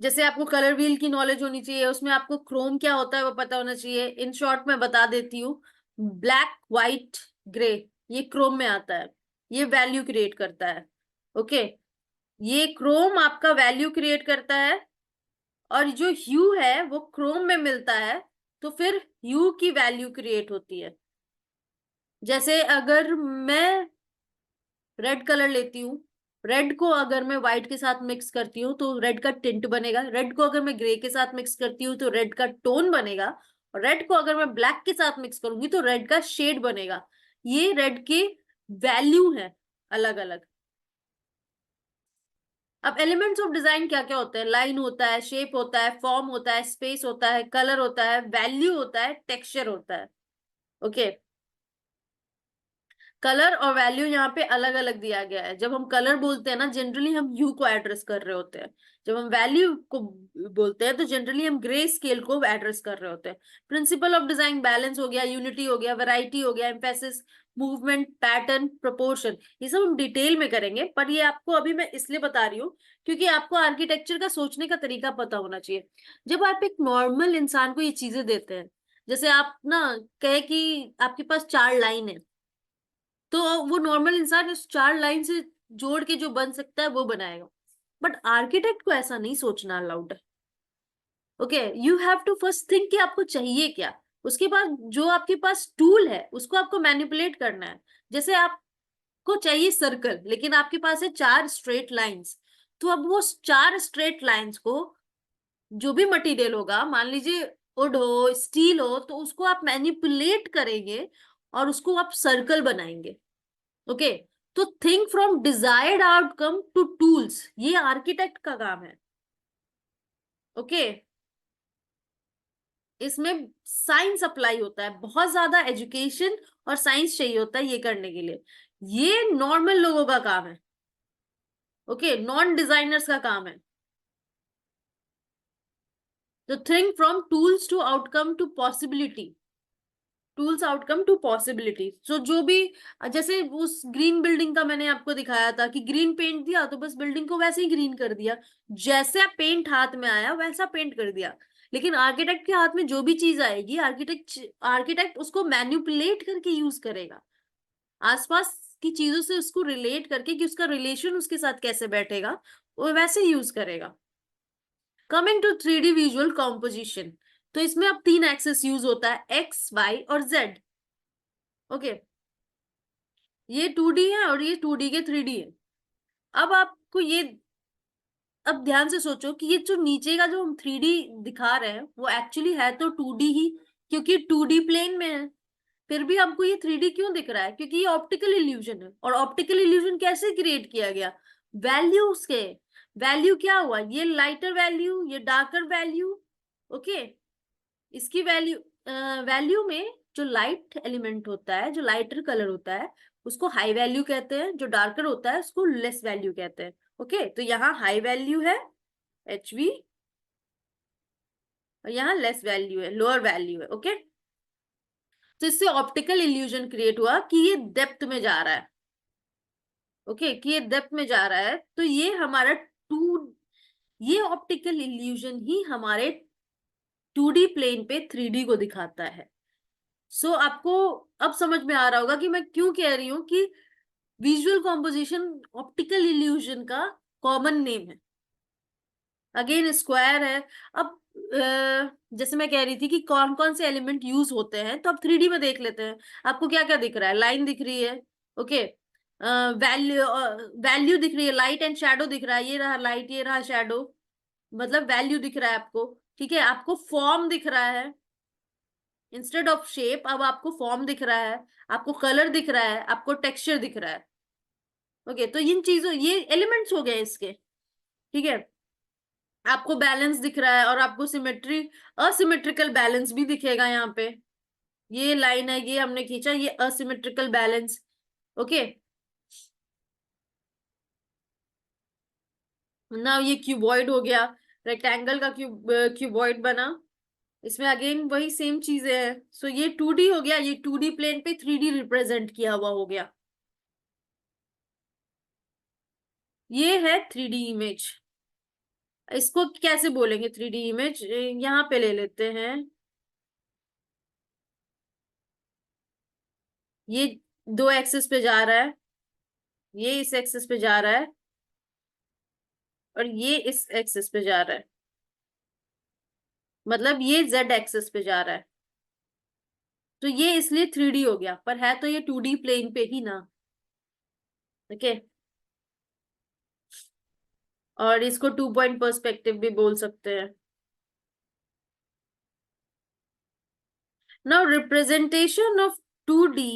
जैसे आपको कलर व्हील की नॉलेज होनी चाहिए, उसमें आपको क्रोम क्या होता है वो पता होना चाहिए। इन शॉर्ट मैं बता देती हूँ, ब्लैक, व्हाइट, ग्रे, ये क्रोम में आता है, ये वैल्यू क्रिएट करता है। ओके, ये क्रोम आपका वैल्यू क्रिएट करता है, और जो ह्यू है वो क्रोम में मिलता है, तो फिर ह्यू की वैल्यू क्रिएट होती है। जैसे अगर मैं रेड कलर लेती हूँ, रेड को अगर मैं व्हाइट के साथ मिक्स करती हूँ तो रेड का टिंट बनेगा, रेड को अगर मैं ग्रे के साथ मिक्स करती हूँ तो रेड का टोन बनेगा, और रेड को अगर मैं ब्लैक के साथ मिक्स करूंगी तो रेड का शेड बनेगा। ये रेड के वैल्यू है अलग अलग। अब एलिमेंट्स ऑफ डिजाइन क्या क्या होते हैं, लाइन होता है, शेप होता है, फॉर्म होता है, स्पेस होता है, कलर होता है, वैल्यू होता है, टेक्सचर होता है। ओके, कलर और वैल्यू यहाँ पे अलग अलग दिया गया है। जब हम कलर बोलते हैं ना, जनरली हम ह्यू को एड्रेस कर रहे होते हैं। जब हम वैल्यू को बोलते हैं तो जनरली हम ग्रे स्केल को एड्रेस कर रहे होते हैं। प्रिंसिपल ऑफ डिजाइन, बैलेंस हो गया, यूनिटी हो गया, वैरायटी हो गया, एम्फेसिस, मूवमेंट, पैटर्न, प्रोपोर्शन, ये सब हम डिटेल में करेंगे। पर ये आपको अभी मैं इसलिए बता रही हूँ क्योंकि आपको आर्किटेक्चर का सोचने का तरीका पता होना चाहिए। जब आप एक नॉर्मल इंसान को ये चीजें देते हैं, जैसे आप ना कहे कि आपके पास 4 लाइन है, तो वो नॉर्मल इंसान इस 4 लाइन से जोड़ के जो बन सकता है वो बनाएगा। बट आर्किटेक्ट को ऐसा नहीं सोचना अलाउड है। Okay, you have to first think कि आपको चाहिए क्या, उसके बाद जो आपके पास टूल है उसको आपको मैनिपुलेट करना है। जैसे आपको चाहिए सर्कल, लेकिन आपके पास है 4 स्ट्रेट लाइंस, तो अब वो 4 स्ट्रेट लाइंस को, जो भी मटेरियल होगा, मान लीजिए वुड हो, स्टील हो, तो उसको आप मैनिपुलेट करेंगे और उसको आप सर्कल बनाएंगे। ओके, तो think from desired outcome to tools, ये आर्किटेक्ट का काम है। ओके, इसमें साइंस अप्लाई होता है, बहुत ज्यादा एजुकेशन और साइंस चाहिए होता है ये करने के लिए। ये नॉर्मल लोगों का काम है। ओके, नॉन डिजाइनर्स का काम है। तो think from tools to outcome to possibility, tools outcome to possibility. So जो भी, जैसे उस ग्रीन बिल्डिंग का मैंने आपको दिखाया था कि ग्रीन पेंट दिया तो बस बिल्डिंग को वैसे ही ग्रीन कर दिया, जैसे पेंट हाथ में आया वैसा पेंट कर दिया। लेकिन आर्किटेक्ट के हाथ में जो भी चीज आएगी, आर्किटेक्ट आर्किटेक्ट उसको मैन्युपुलेट करके यूज करेगा, आसपास की चीजों से उसको रिलेट करके कि उसका रिलेशन उसके साथ कैसे बैठेगा, वो वैसे यूज करेगा। Coming to 3D visual composition, तो इसमें अब 3 एक्सेस यूज होता है, एक्स, वाई और जेड। ओके, ये 2D है और ये 2D के 3D है। अब आप आपको ये अब ध्यान से सोचो कि ये जो नीचे का जो हम 3D दिखा रहे हैं वो एक्चुअली है तो 2D ही, क्योंकि 2D प्लेन में है। फिर भी हमको ये 3D क्यों दिख रहा है? क्योंकि ये ऑप्टिकल इल्यूजन है। और ऑप्टिकल इल्यूजन कैसे क्रिएट किया गया? वैल्यूज के। वैल्यू क्या हुआ? ये लाइटर वैल्यू, ये डार्कर वैल्यू। ओके, इसकी वैल्यू, वैल्यू में जो लाइट एलिमेंट होता है, जो लाइटर कलर होता है, उसको हाई वैल्यू कहते हैं। जो डार्कर होता है उसको लेस वैल्यू कहते हैं। ओके, तो यहाँ हाई वैल्यू है HV, और यहाँ लेस वैल्यू है, लोअर वैल्यू है। ओके, तो इससे ऑप्टिकल इल्यूजन क्रिएट हुआ कि ये डेप्थ में जा रहा है। ओके, कि ये डेप्थ में जा रहा है, तो ये हमारा ये ऑप्टिकल इल्यूजन ही हमारे 2D प्लेन पे 3D को दिखाता है। सो आपको अब समझ में आ रहा होगा कि मैं क्यों कह रही हूं कि विजुअल कॉम्पोजिशन ऑप्टिकल इल्यूजन का कॉमन नेम है। अगेन स्क्वायर है। अब जैसे मैं कह रही थी कि कौन कौन से एलिमेंट यूज होते हैं, तो अब 3D में देख लेते हैं। आपको क्या क्या दिख रहा है? लाइन दिख रही है। ओके, वैल्यू वैल्यू दिख रही है, लाइट एंड शैडो दिख रहा है। ये रहा लाइट, ये रहा शैडो, मतलब वैल्यू दिख रहा है आपको। ठीक है, आपको फॉर्म दिख रहा है, इंस्टेड ऑफ शेप अब आपको फॉर्म दिख रहा है, आपको कलर दिख रहा है, आपको टेक्सचर दिख रहा है। ओके, तो इन चीजों, ये एलिमेंट्स हो गए इसके। ठीक है, आपको बैलेंस दिख रहा है, और आपको सिमेट्री, असिमेट्रिकल बैलेंस भी दिखेगा यहाँ पे। ये लाइन है, ये हमने खींचा, ये असिमेट्रिकल बैलेंस। ओके, ना ये क्यूबॉइड हो गया, रेक्टेंगल का क्यूबॉइड बना। इसमें अगेन वही सेम चीजें हैं। सो ये 2D हो गया, ये 2D प्लेन पे 3D रिप्रेजेंट किया हुआ हो गया। ये है 3D इमेज। इसको कैसे बोलेंगे 3D इमेज? यहाँ पे ले लेते हैं। ये दो एक्सिस पे जा रहा है, ये इस एक्सिस पे जा रहा है, और ये इस एक्सिस पे जा रहा है, मतलब ये Z एक्सिस पे जा रहा है। तो ये इसलिए 3D हो गया, पर है तो ये 2D प्लेन पे ही ना। ओके, और इसको 2 पॉइंट पर्सपेक्टिव भी बोल सकते हैं। Now representation of 2D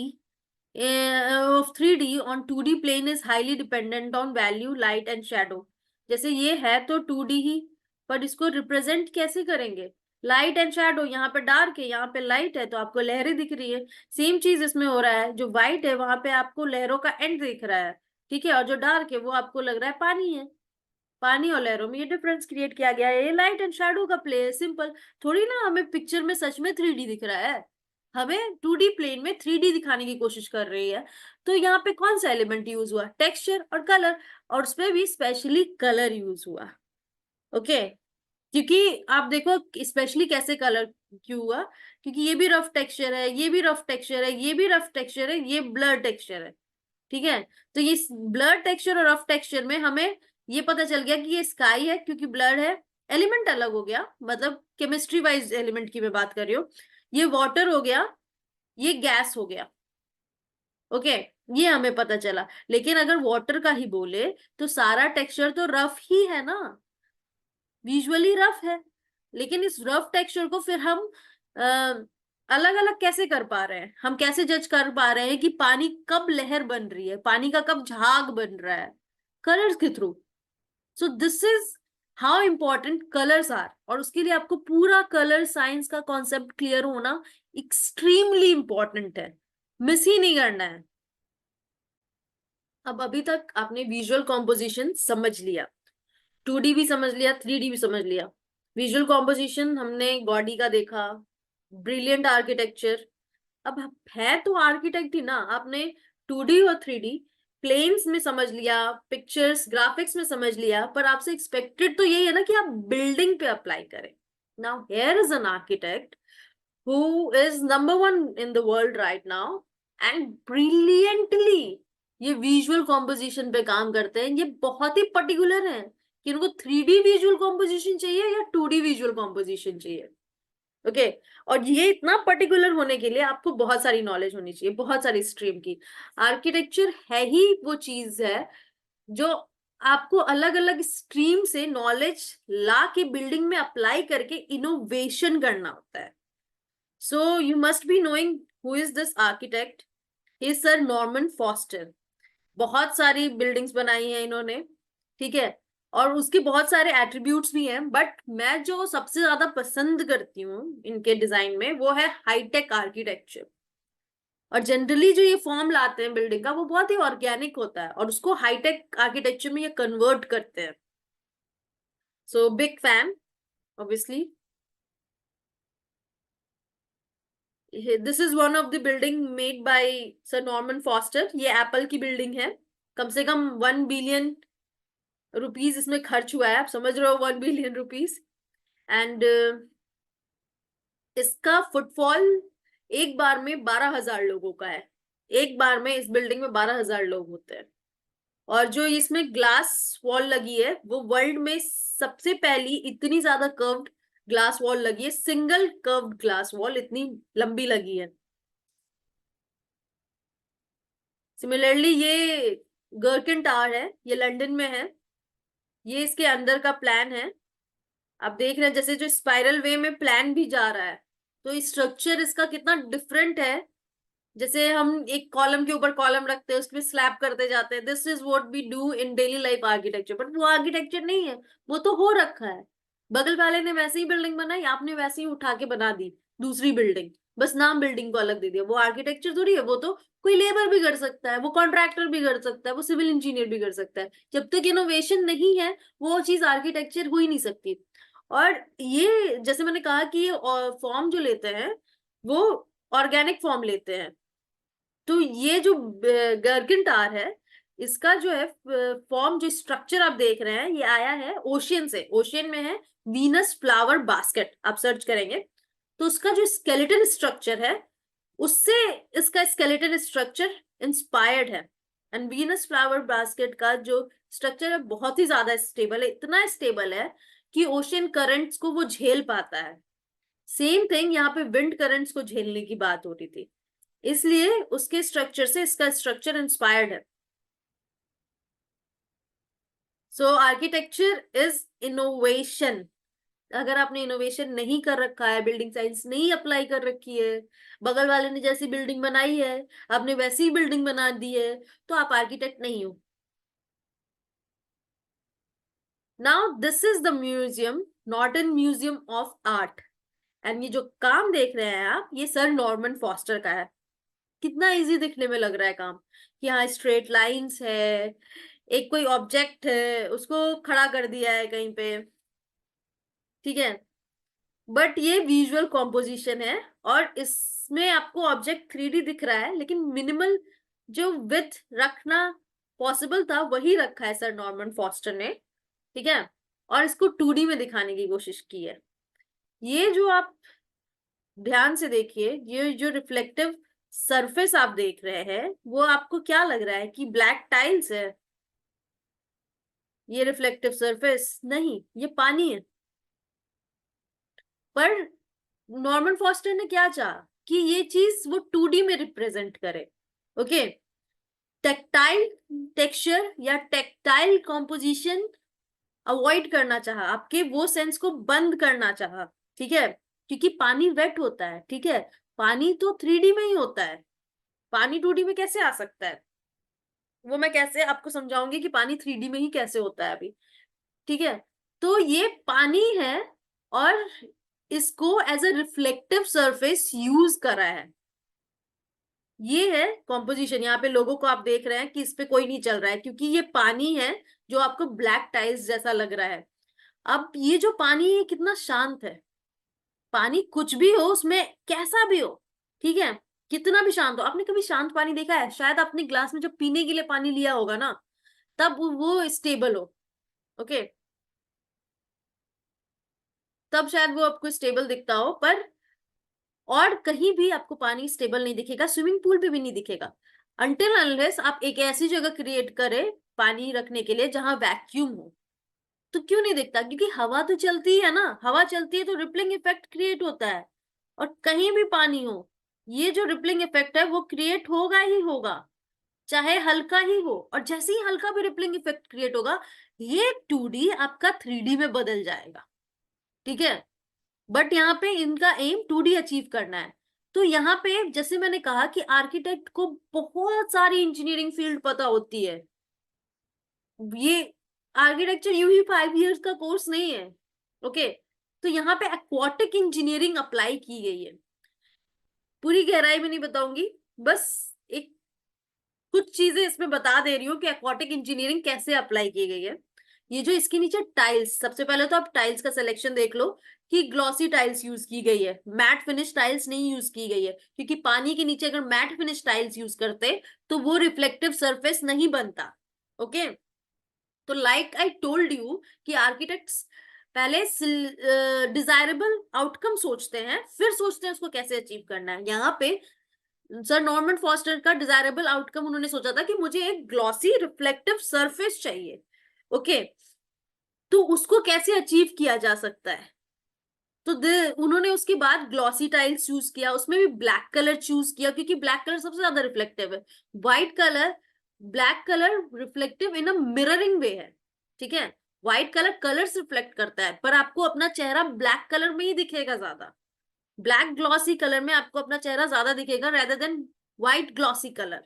of 3D on 2D plane is highly dependent on value, light and shadow। जैसे ये है तो 2D ही, पर इसको रिप्रेजेंट कैसे करेंगे? लाइट एंड शैडो, यहाँ पे डार्क है, यहाँ पे लाइट है, तो आपको लहरें दिख रही है। सेम चीज इसमें हो रहा है, जो व्हाइट है वहां पे आपको लहरों का एंड दिख रहा है। ठीक है, और जो डार्क है वो आपको लग रहा है पानी है। पानी और लहरों में ये डिफरेंस क्रिएट किया गया है। ये लाइट एंड शैडो का प्ले है, सिंपल। थोड़ी ना हमें पिक्चर में सच में 3D दिख रहा है, हमें 2D प्लेन में 3D दिखाने की कोशिश कर रही है। तो यहाँ पे कौन सा एलिमेंट यूज हुआ? टेक्सचर और कलर, और उसमें भी स्पेशली कलर यूज हुआ। ओके, क्योंकि आप देखो स्पेशली कैसे कलर क्यों हुआ, क्योंकि ये भी रफ टेक्सचर है, ये भी रफ टेक्सचर है, ये भी रफ टेक्सचर है, ये ब्लर टेक्सचर है। ठीक है, तो ये ब्लर टेक्सचर और रफ टेक्सचर में हमें ये पता चल गया कि ये स्काई है क्योंकि ब्लर है। एलिमेंट अलग हो गया, मतलब केमिस्ट्री वाइज एलिमेंट की मैं बात कर रही हूँ। ये वाटर हो गया, ये गैस हो गया। ओके, ये हमें पता चला। लेकिन अगर वाटर का ही बोले तो सारा टेक्सचर तो रफ ही है ना, विजुअली रफ है। लेकिन इस रफ टेक्सचर को फिर हम अलग अलग कैसे कर पा रहे हैं? हम कैसे जज कर पा रहे हैं कि पानी कब लहर बन रही है, पानी का कब झाग बन रहा है? कलर्स के थ्रू। So this is how important colours are, और उसके लिए आपको पूरा कलर साइंस का कॉन्सेप्ट क्लियर होना एक्सट्रीमली इंपॉर्टेंट है, मिस ही नहीं करना है। अब अभी तक आपने विजुअल कॉम्पोजिशन समझ लिया, 2D भी समझ लिया, 3D भी समझ लिया। विजुअल कॉम्पोजिशन हमने गॉडी का देखा, ब्रिलियंट आर्किटेक्चर। अब है तो आर्किटेक्ट ही ना। आपने 2D और 3D प्लेन्स में समझ लिया, पिक्चर्स ग्राफिक्स में समझ लिया, पर आपसे एक्सपेक्टेड तो यही है ना कि आप बिल्डिंग पे अप्लाई करें। Now here is an architect who is number one in the world right now and brilliantly ये विजुअल कॉम्पोजिशन पे काम करते हैं। ये बहुत ही पर्टिकुलर है कि उनको 3D विजुअल कॉम्पोजिशन चाहिए या 2D विजुअल कॉम्पोजिशन चाहिए। ओके, और ये इतना पर्टिकुलर होने के लिए आपको बहुत सारी नॉलेज होनी चाहिए, बहुत सारी स्ट्रीम की। आर्किटेक्चर है ही वो चीज है जो आपको अलग अलग स्ट्रीम से नॉलेज ला के बिल्डिंग में अप्लाई करके इनोवेशन करना होता है. So you must be knowing who is this architect. He sir Norman foster. बहुत सारी बिल्डिंग्स बनाई हैं इन्होंने, ठीक है, और उसके बहुत सारे एट्रीब्यूट्स भी हैं, बट मैं जो सबसे ज्यादा पसंद करती हूँ इनके डिजाइन में वो है हाईटेक आर्किटेक्चर. और जनरली जो ये फॉर्म लाते हैं बिल्डिंग का वो बहुत ही ऑर्गेनिक होता है और उसको हाईटेक आर्किटेक्चर में ये कन्वर्ट करते हैं. So big fan obviously. This is one of the building made by sir Norman foster. ये एप्पल की बिल्डिंग है. कम से कम 1 बिलियन रुपीज इसमें खर्च हुआ है. आप समझ रहे हो, 1 बिलियन रुपीज. एंड इसका फुटफॉल एक बार में 12,000 लोगों का है. एक बार में इस बिल्डिंग में 12,000 लोग होते हैं. और जो इसमें ग्लास वॉल लगी है वो वर्ल्ड में सबसे पहली इतनी ज्यादा कर्व्ड ग्लास वॉल लगी है. सिंगल कर्व्ड ग्लास वॉल इतनी लंबी लगी है. सिमिलरली ये गर्किन टावर है, ये लंदन में है. ये इसके अंदर का प्लान है. आप देख रहे हैं जैसे जो स्पाइरल वे में प्लान भी जा रहा है, तो स्ट्रक्चर इसका कितना डिफरेंट है. जैसे हम एक कॉलम के ऊपर कॉलम रखते हैं, उसमें स्लैब करते जाते हैं. This is what we do in daily life architecture. But वो आर्किटेक्चर नहीं है, वो तो हो रखा है. बगल वाले ने वैसे ही बिल्डिंग बनाई, आपने वैसे ही उठा के बना दी दूसरी बिल्डिंग. बस नाम बिल्डिंग को अलग दे दिया. वो आर्किटेक्चर थोड़ी है. वो तो कोई लेबर भी कर सकता है, वो कॉन्ट्रैक्टर भी कर सकता है, वो सिविल इंजीनियर भी कर सकता है. जब तक इनोवेशन नहीं है वो चीज आर्किटेक्चर हो ही नहीं सकती. और ये जैसे मैंने कहा कि ये फॉर्म जो लेते हैं वो ऑर्गेनिक फॉर्म लेते हैं. तो ये जो गर्गिन टार है, इसका जो है फॉर्म, जो स्ट्रक्चर आप देख रहे हैं, ये आया है ओशियन से. ओशियन में है वीनस फ्लावर बास्केट. आप सर्च करेंगे तो उसका जो स्केलेटन स्ट्रक्चर है उससे इसका स्केलेटन स्ट्रक्चर इंस्पायर्ड है. एंड वीनस फ्लावर बास्केट का जो स्ट्रक्चर है बहुत ही ज्यादा स्टेबल है. इतना स्टेबल है कि ओशियन करंट्स को वो झेल पाता है. सेम थिंग यहाँ पे विंड करंट्स को झेलने की बात हो रही थी, इसलिए उसके स्ट्रक्चर से इसका स्ट्रक्चर इंस्पायर्ड है. So architecture is innovation. अगर आपने इनोवेशन नहीं कर रखा है, बिल्डिंग साइंस नहीं अप्लाई कर रखी है, बगल वाले ने जैसी बिल्डिंग बनाई है आपने वैसी ही बिल्डिंग बना दी है, तो आप आर्किटेक्ट नहीं हो. Now this is the museum, Norton museum of art. And ये जो काम देख रहे हैं आप, ये सर नॉर्मन फॉस्टर का है. कितना इजी दिखने में लग रहा है काम, कि हाँ स्ट्रेट लाइंस है, एक कोई ऑब्जेक्ट है उसको खड़ा कर दिया है कहीं पे, ठीक है. बट ये विजुअल कॉम्पोजिशन है और इसमें आपको ऑब्जेक्ट 3D दिख रहा है, लेकिन मिनिमल जो विथ रखना पॉसिबल था वही रखा है सर नॉर्मन फॉस्टर ने, ठीक है. और इसको 2D में दिखाने की कोशिश की है. ये जो आप ध्यान से देखिए, ये जो रिफ्लेक्टिव सरफेस आप देख रहे हैं वो आपको क्या लग रहा है कि ब्लैक टाइल्स है? ये रिफ्लेक्टिव सरफेस नहीं, ये पानी है. पर नॉर्मन फॉस्टर ने क्या चाहा कि ये चीज वो 2D में रिप्रेजेंट करे. ओके, टेक्टाइल टेक्सचर या टेक्टाइल कॉम्पोजिशन अवॉइड करना चाहा, आपके वो सेंस को बंद करना चाहा, ठीक है, क्योंकि पानी वेट होता है, ठीक है. पानी तो 3D में ही होता है, पानी 2D में कैसे आ सकता है? वो मैं कैसे आपको समझाऊंगी कि पानी 3D में ही कैसे होता है अभी, ठीक है. तो ये पानी है और इसको as a reflective surface use करा है. ये है कॉम्पोजिशन. यहाँ पे लोगों को आप देख रहे हैं कि इस पे कोई नहीं चल रहा है क्योंकि ये पानी है जो आपको ब्लैक टाइल्स जैसा लग रहा है. अब ये जो पानी है कितना शांत है. पानी कुछ भी हो उसमें, कैसा भी हो, ठीक है, कितना भी शांत हो. आपने कभी शांत पानी देखा है? शायद अपने ग्लास में जब पीने के लिए पानी लिया होगा ना, तब वो स्टेबल हो. ओके, तब शायद वो आपको स्टेबल दिखता हो. पर और कहीं भी आपको पानी स्टेबल नहीं दिखेगा, स्विमिंग पूल पे भी नहीं दिखेगा, अनटिल अनलेस आप एक ऐसी जगह क्रिएट करें पानी रखने के लिए जहां वैक्यूम हो. तो क्यों नहीं दिखता? क्योंकि हवा तो चलती है ना, हवा चलती है तो रिपलिंग इफेक्ट क्रिएट होता है. और कहीं भी पानी हो, ये जो रिपलिंग इफेक्ट है वो क्रिएट होगा ही होगा. चाहे हल्का ही हो, और जैसे ही हल्का भी रिपलिंग इफेक्ट क्रिएट होगा, ये 2D आपका 3D में बदल जाएगा, ठीक है। बट यहाँ पे इनका एम 2D अचीव करना है। तो यहाँ पे जैसे मैंने कहा कि आर्किटेक्ट को बहुत सारी इंजीनियरिंग फील्ड पता होती है। ये आर्किटेक्चर यूं ही 5 इयर्स का कोर्स नहीं है, ओके। तो यहाँ पे एक्वाटिक इंजीनियरिंग अप्लाई की गई है। पूरी गहराई में नहीं बताऊंगी, बस एक कुछ चीजें इसमें बता दे रही हूँ कि एक्वाटिक इंजीनियरिंग कैसे अप्लाई की गई है। ये जो इसके नीचे टाइल्स, सबसे पहले तो आप टाइल्स का सिलेक्शन देख लो कि ग्लॉसी टाइल्स यूज की गई है, मैट फिनिश टाइल्स नहीं यूज की गई है, क्योंकि पानी के नीचे अगर मैट फिनिश टाइल्स यूज करते तो वो रिफ्लेक्टिव सरफेस नहीं बनता, ओके। तो लाइक आई टोल्ड यू कि आर्किटेक्ट्स पहले डिजायरेबल आउटकम सोचते हैं, फिर सोचते हैं उसको कैसे अचीव करना है। यहाँ पे सर नॉर्मन फॉस्टर का डिजायरेबल आउटकम उन्होंने सोचा था कि मुझे एक ग्लॉसी रिफ्लेक्टिव सरफेस चाहिए, ओके। तो उसको कैसे अचीव किया जा सकता है, तो उन्होंने उसके बाद ग्लॉसी टाइल्स चूज किया, उसमें भी ब्लैक कलर चूज किया क्योंकि ब्लैक कलर सबसे ज्यादा रिफ्लेक्टिव है। White colour, black colour reflective in a mirroring way है, ठीक है। व्हाइट कलर कलर्स रिफ्लेक्ट करता है, पर आपको अपना चेहरा ब्लैक कलर में ही दिखेगा ज्यादा। ब्लैक ग्लॉसी कलर में आपको अपना चेहरा ज्यादा दिखेगा rather than white glossy colour,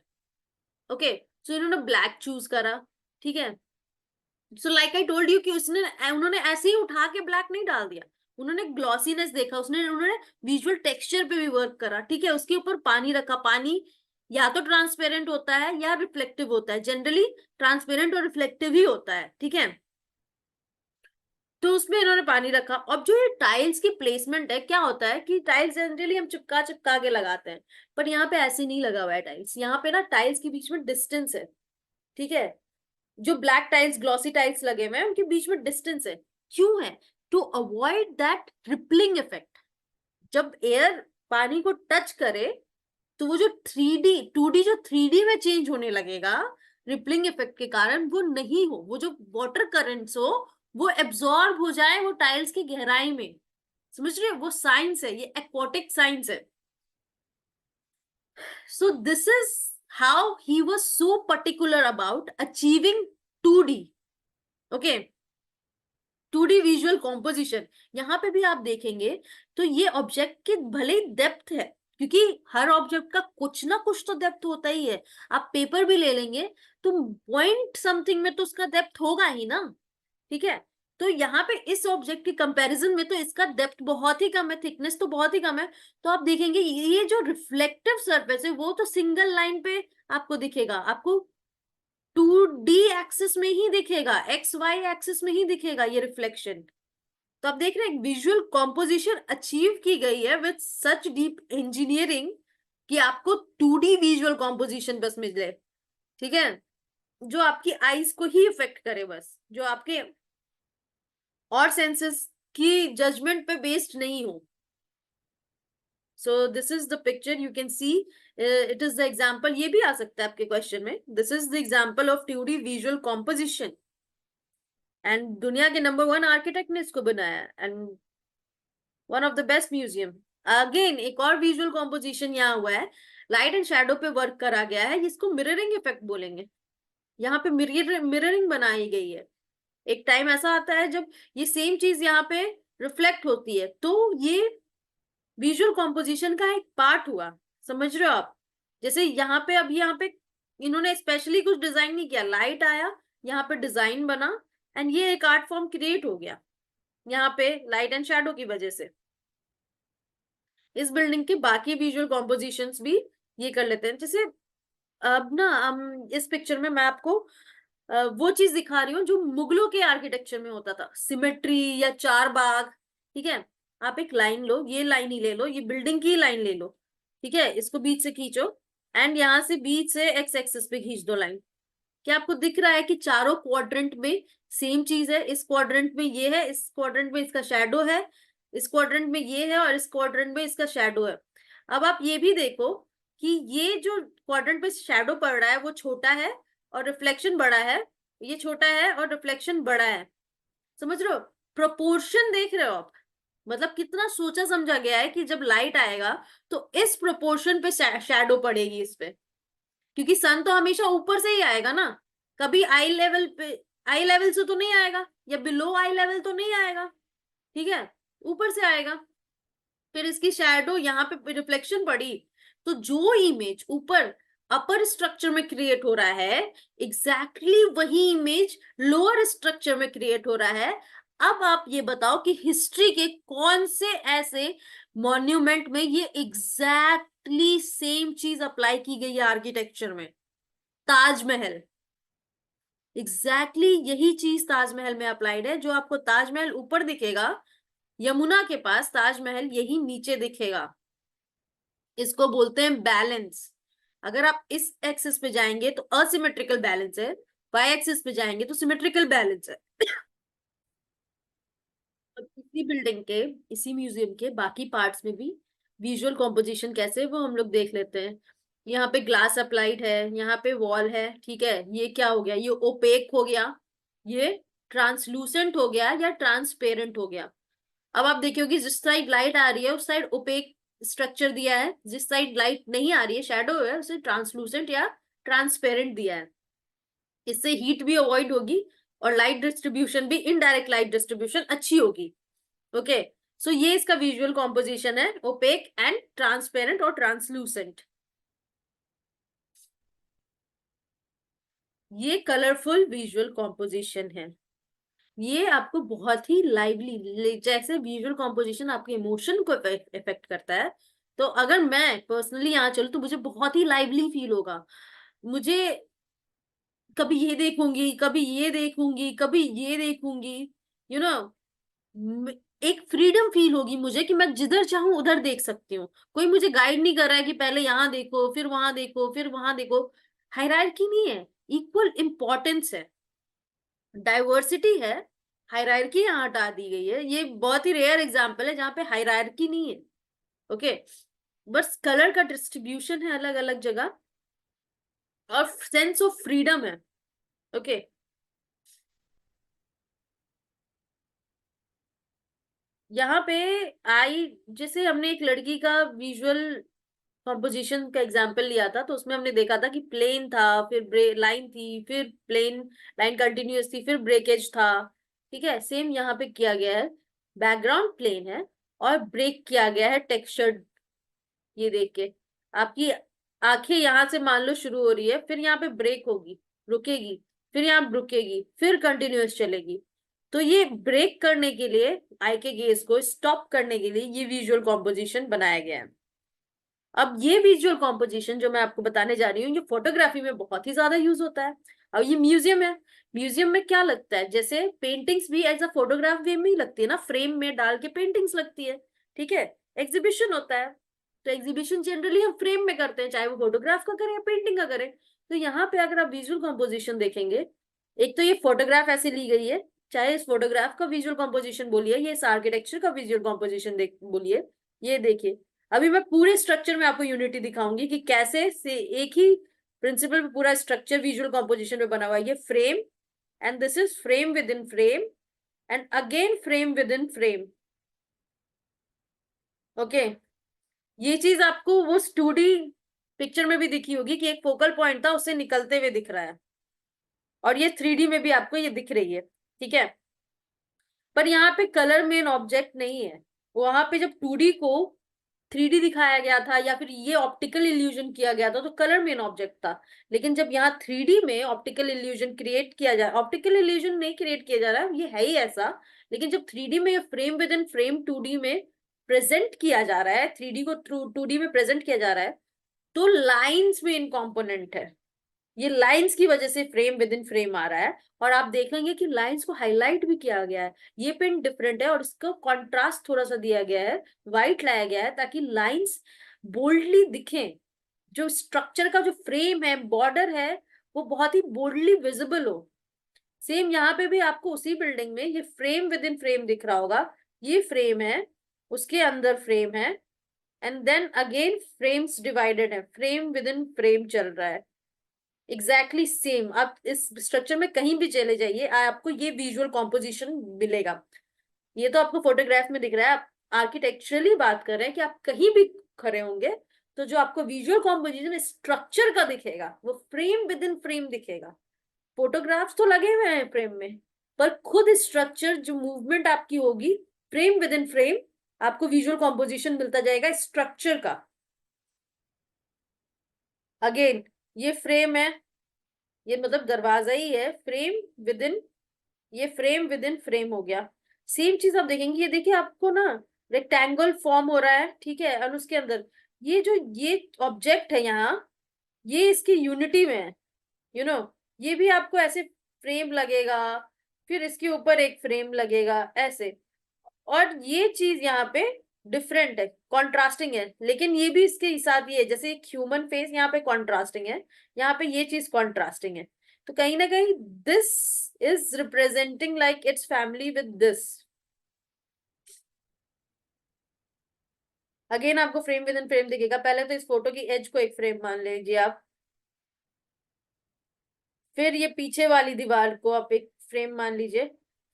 okay. So इन्होंने ब्लैक चूज करा, ठीक है। So like I told you कि उसने उन्होंने ऐसे ही उठा के ब्लैक नहीं डाल दिया, उन्होंने ग्लॉसीनेस देखा, उन्होंने विजुअल टेक्सचर पे भी वर्क करा, ठीक है। उसके ऊपर पानी रखा, पानी या तो ट्रांसपेरेंट होता है या रिफ्लेक्टिव होता है, जनरली ट्रांसपेरेंट और रिफ्लेक्टिव ही होता है, ठीक है। तो उसमें इन्होंने पानी रखा। अब जो ये टाइल्स की प्लेसमेंट है, क्या होता है कि टाइल्स जनरली हम चिपका चिपका के लगाते हैं, पर यहाँ पे ऐसे नहीं लगा हुआ है टाइल्स। यहाँ पे ना टाइल्स के बीच में डिस्टेंस है, ठीक है। जो ब्लैक टाइल्स ग्लॉसी टाइल्स लगे हुए हैं उनके बीच में डिस्टेंस है, क्यों है? To avoid that rippling effect. जब एयर पानी को टच करे तो वो जो 3D 2D जो 3D में चेंज होने लगेगा रिपलिंग इफेक्ट के कारण, वो नहीं हो, वो जो वाटर करंट्स हो वो एब्जॉर्ब हो जाए वो टाइल्स की गहराई में। समझ रहे हो? वो साइंस है, ये एक्वाटिक साइंस है। So this is how he was so particular about achieving 2D, okay. 2D visual composition. यहाँ पे भी आप देखेंगे तो ये ऑब्जेक्ट की भले ही डेप्थ है, क्योंकि हर ऑब्जेक्ट का कुछ ना कुछ तो डेप्थ होता ही है। आप पेपर भी ले लेंगे तो पॉइंट समथिंग में तो उसका डेप्थ होगा ही ना, ठीक है। तो यहाँ पे इस ऑब्जेक्ट के कंपैरिजन में तो इसका डेप्थ बहुत ही कम है, थिकनेस तो बहुत ही कम है। तो आप देखेंगे ये जो रिफ्लेक्टिव सरफेस है वो तो सिंगल लाइन पे आपको दिखेगा, आपको 2D एक्सिस में ही दिखेगा, एक्स वाई एक्सिस में ही दिखेगा ये रिफ्लेक्शन। तो आप देख रहे हैं विजुअल कॉम्पोजिशन अचीव की गई है विद सच डीप इंजीनियरिंग कि आपको 2D विजुअल कॉम्पोजिशन बस मिले, ठीक है, जो आपकी आईज को ही इफेक्ट करे, बस जो आपके और सेंसेस की जजमेंट पे बेस्ड नहीं हो। सो this is the picture you can see, it is the example, ये भी आ सकता है आपके क्वेश्चन में। This is the example of 2D visual composition, and दुनिया के नंबर 1 आर्किटेक्ट ने इसको बनाया, and one of the best museum. Again एक और विजुअल कॉम्पोजिशन यहाँ हुआ है, लाइट एंड शैडो पे वर्क करा गया है, इसको मिररिंग इफेक्ट बोलेंगे। यहाँ पे मिररिंग बनाई गई है। एक टाइम ऐसा आता है जब ये सेम चीज यहाँ पे रिफ्लेक्ट होती है, तो ये विजुअल कॉम्पोजिशन का एक पार्ट हुआ। समझ रहे हो आप? जैसे यहाँ पे, अब यहाँ पे इन्होंने स्पेशली कुछ डिजाइन नहीं किया, लाइट आया यहाँ पे डिजाइन बना, एंड ये एक आर्ट फॉर्म क्रिएट हो गया यहाँ पे लाइट एंड शैडो की वजह से। इस बिल्डिंग के बाकी विजुअल कॉम्पोजिशंस भी ये कर लेते हैं। जैसे अब ना हम इस पिक्चर में मैं आपको वो चीज दिखा रही हूँ जो मुगलों के आर्किटेक्चर में होता था, सिमेट्री या चार बाग, ठीक है। आप एक लाइन लो, ये लाइन ही ले लो, ये बिल्डिंग की लाइन ले लो, ठीक है, इसको बीच से खींचो, एंड यहाँ से बीच से एक्स एक्सिस पे खींच दो लाइन। क्या आपको दिख रहा है कि चारों क्वाड्रेंट में सेम चीज है? इस क्वाड्रेंट में ये है, इस क्वाड्रेंट में इसका शैडो है, इस क्वाड्रेंट में ये है, और इस क्वाड्रेंट में इसका शैडो है। अब आप ये भी देखो कि ये जो क्वाड्रेंट पे शैडो पड़ रहा है वो छोटा है और रिफ्लेक्शन बड़ा है, ये छोटा है और रिफ्लेक्शन बड़ा है। समझ रहे हो? प्रोपोर्शन देख रहे हो आप? मतलब कितना सोचा समझा गया है कि जब लाइट आएगा तो इस प्रोपोर्शन पे शैडो पड़ेगी इस पे, क्योंकि सन तो हमेशा ऊपर से ही आएगा ना, कभी आई लेवल पे, आई लेवल से तो नहीं आएगा, या बिलो आई लेवल तो नहीं आएगा, ठीक है, ऊपर से आएगा। फिर इसकी शैडो यहाँ पे रिफ्लेक्शन पड़ी, तो जो इमेज ऊपर अपर स्ट्रक्चर में क्रिएट हो रहा है, वही इमेज लोअर स्ट्रक्चर में क्रिएट हो रहा है। अब आप ये बताओ कि हिस्ट्री के कौन से ऐसे मॉन्यूमेंट में ये सेम चीज अप्लाई की गई है आर्किटेक्चर में? ताजमहल, यही चीज ताजमहल में अप्लाइड है। जो आपको ताजमहल ऊपर दिखेगा यमुना के पास, ताजमहल यही नीचे दिखेगा। इसको बोलते हैं बैलेंस। अगर आप इस एक्सिस पे जाएंगे तो असिमेट्रिकल बैलेंस है, वाई एक्सिस पे जाएंगे तो सिमेट्रिकल बैलेंस है। इसी बिल्डिंग के, इसी म्यूजियम के बाकी पार्ट्स में भी विजुअल कॉम्पोजिशन कैसे है वो हम लोग देख लेते हैं। यहाँ पे ग्लास अप्लाइड है, यहाँ पे वॉल है, ठीक है। ये क्या हो गया? ये ओपेक हो गया, ये ट्रांसलूसेंट हो गया, या ट्रांसपेरेंट हो गया। अब आप देखिए जिस साइड लाइट आ रही है उस साइड ओपेक स्ट्रक्चर दिया है, जिस साइड लाइट नहीं आ रही है, शैडो है, उसे ट्रांसलूसेंट या ट्रांसपेरेंट दिया है। इससे हीट भी अवॉइड होगी और लाइट डिस्ट्रीब्यूशन भी, इनडायरेक्ट लाइट डिस्ट्रीब्यूशन अच्छी होगी। ओके, सो ये इसका विजुअल कॉम्पोजिशन है, ओपेक एंड ट्रांसपेरेंट और ट्रांसलूसेंट। ये कलरफुल विजुअल कॉम्पोजिशन है। ये आपको बहुत ही लाइवली, जैसे विजुअल कॉम्पोजिशन आपके इमोशन को इफेक्ट करता है, तो अगर मैं पर्सनली यहाँ चलूँ तो मुझे बहुत ही लाइवली फील होगा। मुझे कभी ये देखूंगी, कभी ये देखूंगी, कभी ये देखूंगी, यू नो, एक फ्रीडम फील होगी मुझे कि मैं जिधर चाहूं उधर देख सकती हूँ। कोई मुझे गाइड नहीं कर रहा है कि पहले यहाँ देखो, फिर वहां देखो, फिर वहां देखो। हायरार्की नहीं है, इक्वल इंपॉर्टेंस है। डाइवर्सिटी है, हायरार्की यहाँ हटा दी गई है। ये बहुत ही रेयर एग्जांपल है जहाँ पे हायरार्की नहीं है। ओके, बस कलर का डिस्ट्रीब्यूशन है अलग अलग जगह, और सेंस ऑफ फ्रीडम है। ओके, यहाँ पे आई, जैसे हमने एक लड़की का विजुअल कॉम्पोजिशन का एग्जाम्पल लिया था, तो उसमें हमने देखा था कि प्लेन था, फिर लाइन थी, फिर प्लेन लाइन कंटिन्यूअस थी, फिर ब्रेकेज था। ठीक है, सेम यहाँ पे किया गया है। बैकग्राउंड प्लेन है और ब्रेक किया गया है टेक्सचर्ड। ये देख के आपकी आंखें यहाँ से मान लो शुरू हो रही है, फिर यहाँ पे ब्रेक होगी, रुकेगी, फिर यहाँ रुकेगी, फिर कंटिन्यूअस चलेगी। तो ये ब्रेक करने के लिए, आई के गेज को स्टॉप करने के लिए ये विजुअल कॉम्पोजिशन बनाया गया है। अब ये विजुअल कॉम्पोजिशन जो मैं आपको बताने जा रही हूँ, ये फोटोग्राफी में बहुत ही ज्यादा यूज होता है। अब ये म्यूजियम है, म्यूजियम में क्या लगता है, जैसे पेंटिंग्स भी एज अ फोटोग्राफ वे में ही लगती है ना, फ्रेम में डाल के पेंटिंग्स लगती है। ठीक है, एग्जीबिशन होता है, तो एग्जीबिशन जनरली हम फ्रेम में करते हैं, चाहे वो फोटोग्राफ का करें या पेंटिंग का करें। तो यहाँ पे अगर आप विजुअल कॉम्पोजिशन देखेंगे, एक तो ये फोटोग्राफ ऐसे ली गई है, चाहे इस फोटोग्राफ का विजुअल कॉम्पोजिशन बोलिए, ये इस आर्किटेक्चर का विजुअल कॉम्पोजिशन बोलिए। ये देखिए, अभी मैं पूरे स्ट्रक्चर में आपको यूनिटी दिखाऊंगी कि कैसे से एक ही प्रिंसिपल पे पूरा स्ट्रक्चर विजुअल कॉम्पोजिशन में बना हुआ है। ये frame, and this is frame within frame, and again frame within frame. Okay, ये चीज आपको वो 2D पिक्चर में भी दिखी होगी कि एक फोकल पॉइंट था, उससे निकलते हुए दिख रहा है, और ये 3D में भी आपको ये दिख रही है। ठीक है, पर यहाँ पे कलर मेन ऑब्जेक्ट नहीं है। वहां पे जब 2D को 3D दिखाया गया था, या फिर ये ऑप्टिकल इल्यूजन किया गया था, तो कलर मेन ऑब्जेक्ट था। लेकिन जब यहाँ 3D में ऑप्टिकल इल्यूजन क्रिएट किया जा, ऑप्टिकल इल्यूजन नहीं क्रिएट किया जा रहा, ये है ही ऐसा। लेकिन जब 3D में frame within frame 2D में प्रेजेंट किया जा रहा है, 3D को 2D में प्रेजेंट किया जा रहा है, तो लाइंस मेन कंपोनेंट है। ये लाइंस की वजह से फ्रेम विद इन फ्रेम आ रहा है। और आप देखेंगे कि लाइंस को हाईलाइट भी किया गया है। ये पेन डिफरेंट है और इसका कंट्रास्ट थोड़ा सा दिया गया है, व्हाइट लाया गया है, ताकि लाइंस बोल्डली दिखें। जो स्ट्रक्चर का जो फ्रेम है, बॉर्डर है, वो बहुत ही बोल्डली विजिबल हो। सेम यहाँ पे भी आपको उसी बिल्डिंग में ये फ्रेम विद इन फ्रेम दिख रहा होगा। ये फ्रेम है, उसके अंदर फ्रेम है, and then again frames divided है, फ्रेम विद इन फ्रेम चल रहा है। Exactly same. आप इस स्ट्रक्चर में कहीं भी चले जाइए, आपको ये विजुअल कॉम्पोजिशन मिलेगा। ये तो आपको फोटोग्राफ में दिख रहा है, आप आर्किटेक्चरली बात कर रहे हैं कि आप कहीं भी खड़े होंगे तो जो आपको विजुअल कॉम्पोजिशन स्ट्रक्चर का दिखेगा वो फ्रेम विद इन फ्रेम दिखेगा। फोटोग्राफ्स तो लगे हुए हैं फ्रेम में, पर खुद स्ट्रक्चर जो मूवमेंट आपकी होगी फ्रेम विद इन फ्रेम, आपको विजुअल कॉम्पोजिशन मिलता जाएगा स्ट्रक्चर का। अगेन ये फ्रेम है, ये मतलब दरवाजा ही है, फ्रेम विद इन, ये फ्रेम विद इन फ्रेम हो गया। सेम चीज आप देखेंगे, ये देखिए आपको ना रेक्टेंगल फॉर्म हो रहा है, ठीक है, और उसके अंदर ये जो ये ऑब्जेक्ट है यहाँ, ये इसकी यूनिटी में है, यू नो, ये भी आपको ऐसे फ्रेम लगेगा, फिर इसके ऊपर एक फ्रेम लगेगा ऐसे, और ये चीज यहाँ पे डिफरेंट है, कॉन्ट्रास्टिंग है, लेकिन ये भी इसके साथ ये है, जैसे एक ह्यूमन फेस यहाँ पे कॉन्ट्रास्टिंग है, यहाँ पे ये चीज कॉन्ट्रास्टिंग है, तो कहीं ना कहीं this is representing like it's family with this. Again आपको फ्रेम विद इन फ्रेम दिखेगा। पहले तो इस फोटो की एज को एक फ्रेम मान लीजिए आप, फिर ये पीछे वाली दीवार को आप एक फ्रेम मान लीजिए,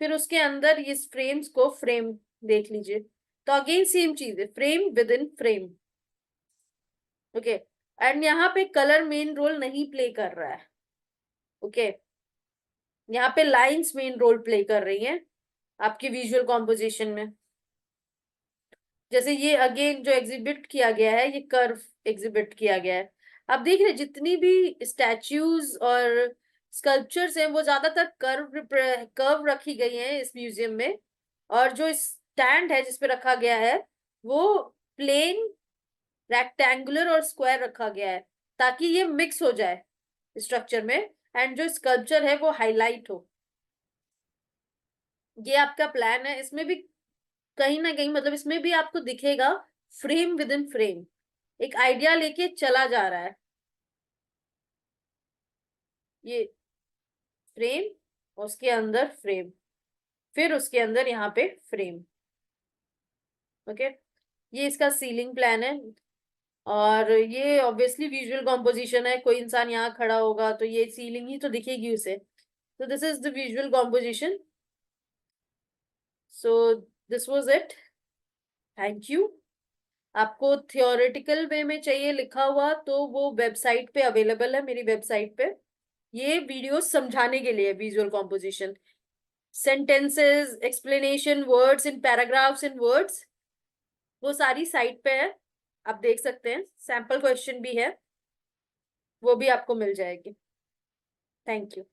फिर उसके अंदर इस फ्रेम्स को फ्रेम देख लीजिए, तो अगेन सेम चीज है, frame within frame. Okay, and यहाँ पे कलर मेन रोल नहीं प्ले कर रहा है। ओके, यहाँ पे लाइंस मेन रोल प्ले कर रही हैं आपकी विजुअल कॉम्पोजिशन में। जैसे ये अगेन जो एग्जिबिट किया गया है, ये कर्व एग्जिबिट किया गया है। आप देख रहे हैं जितनी भी स्टैच्यूज और स्कल्पचर्स हैं वो ज्यादातर कर्व रखी गई हैं इस म्यूजियम में, और जो स्टैंड है जिसपे रखा गया है वो प्लेन, रेक्टेंगुलर और स्क्वायर रखा गया है, ताकि ये मिक्स हो जाए स्ट्रक्चर में, एंड जो स्कल्पचर है वो हाईलाइट हो। ये आपका प्लान है, इसमें भी कहीं ना कहीं मतलब इसमें भी आपको दिखेगा फ्रेम विद इन फ्रेम, एक आइडिया लेके चला जा रहा है, ये फ्रेम, उसके अंदर फ्रेम, फिर उसके अंदर यहाँ पे फ्रेम। ओके, ये इसका सीलिंग प्लान है, और ये ऑब्वियसली विजुअल कॉम्पोजिशन है, कोई इंसान यहाँ खड़ा होगा तो ये सीलिंग ही तो दिखेगी उसे, तो this is the visual composition. So this was it, thank you. आपको थियोरेटिकल वे में चाहिए लिखा हुआ तो वो वेबसाइट पे अवेलेबल है, मेरी वेबसाइट पे, ये वीडियो समझाने के लिए visual composition, sentences, explanation, words in paragraphs in words, वो सारी साइट पे है, आप देख सकते हैं, सैंपल क्वेश्चन भी है, वो भी आपको मिल जाएगी। Thank you.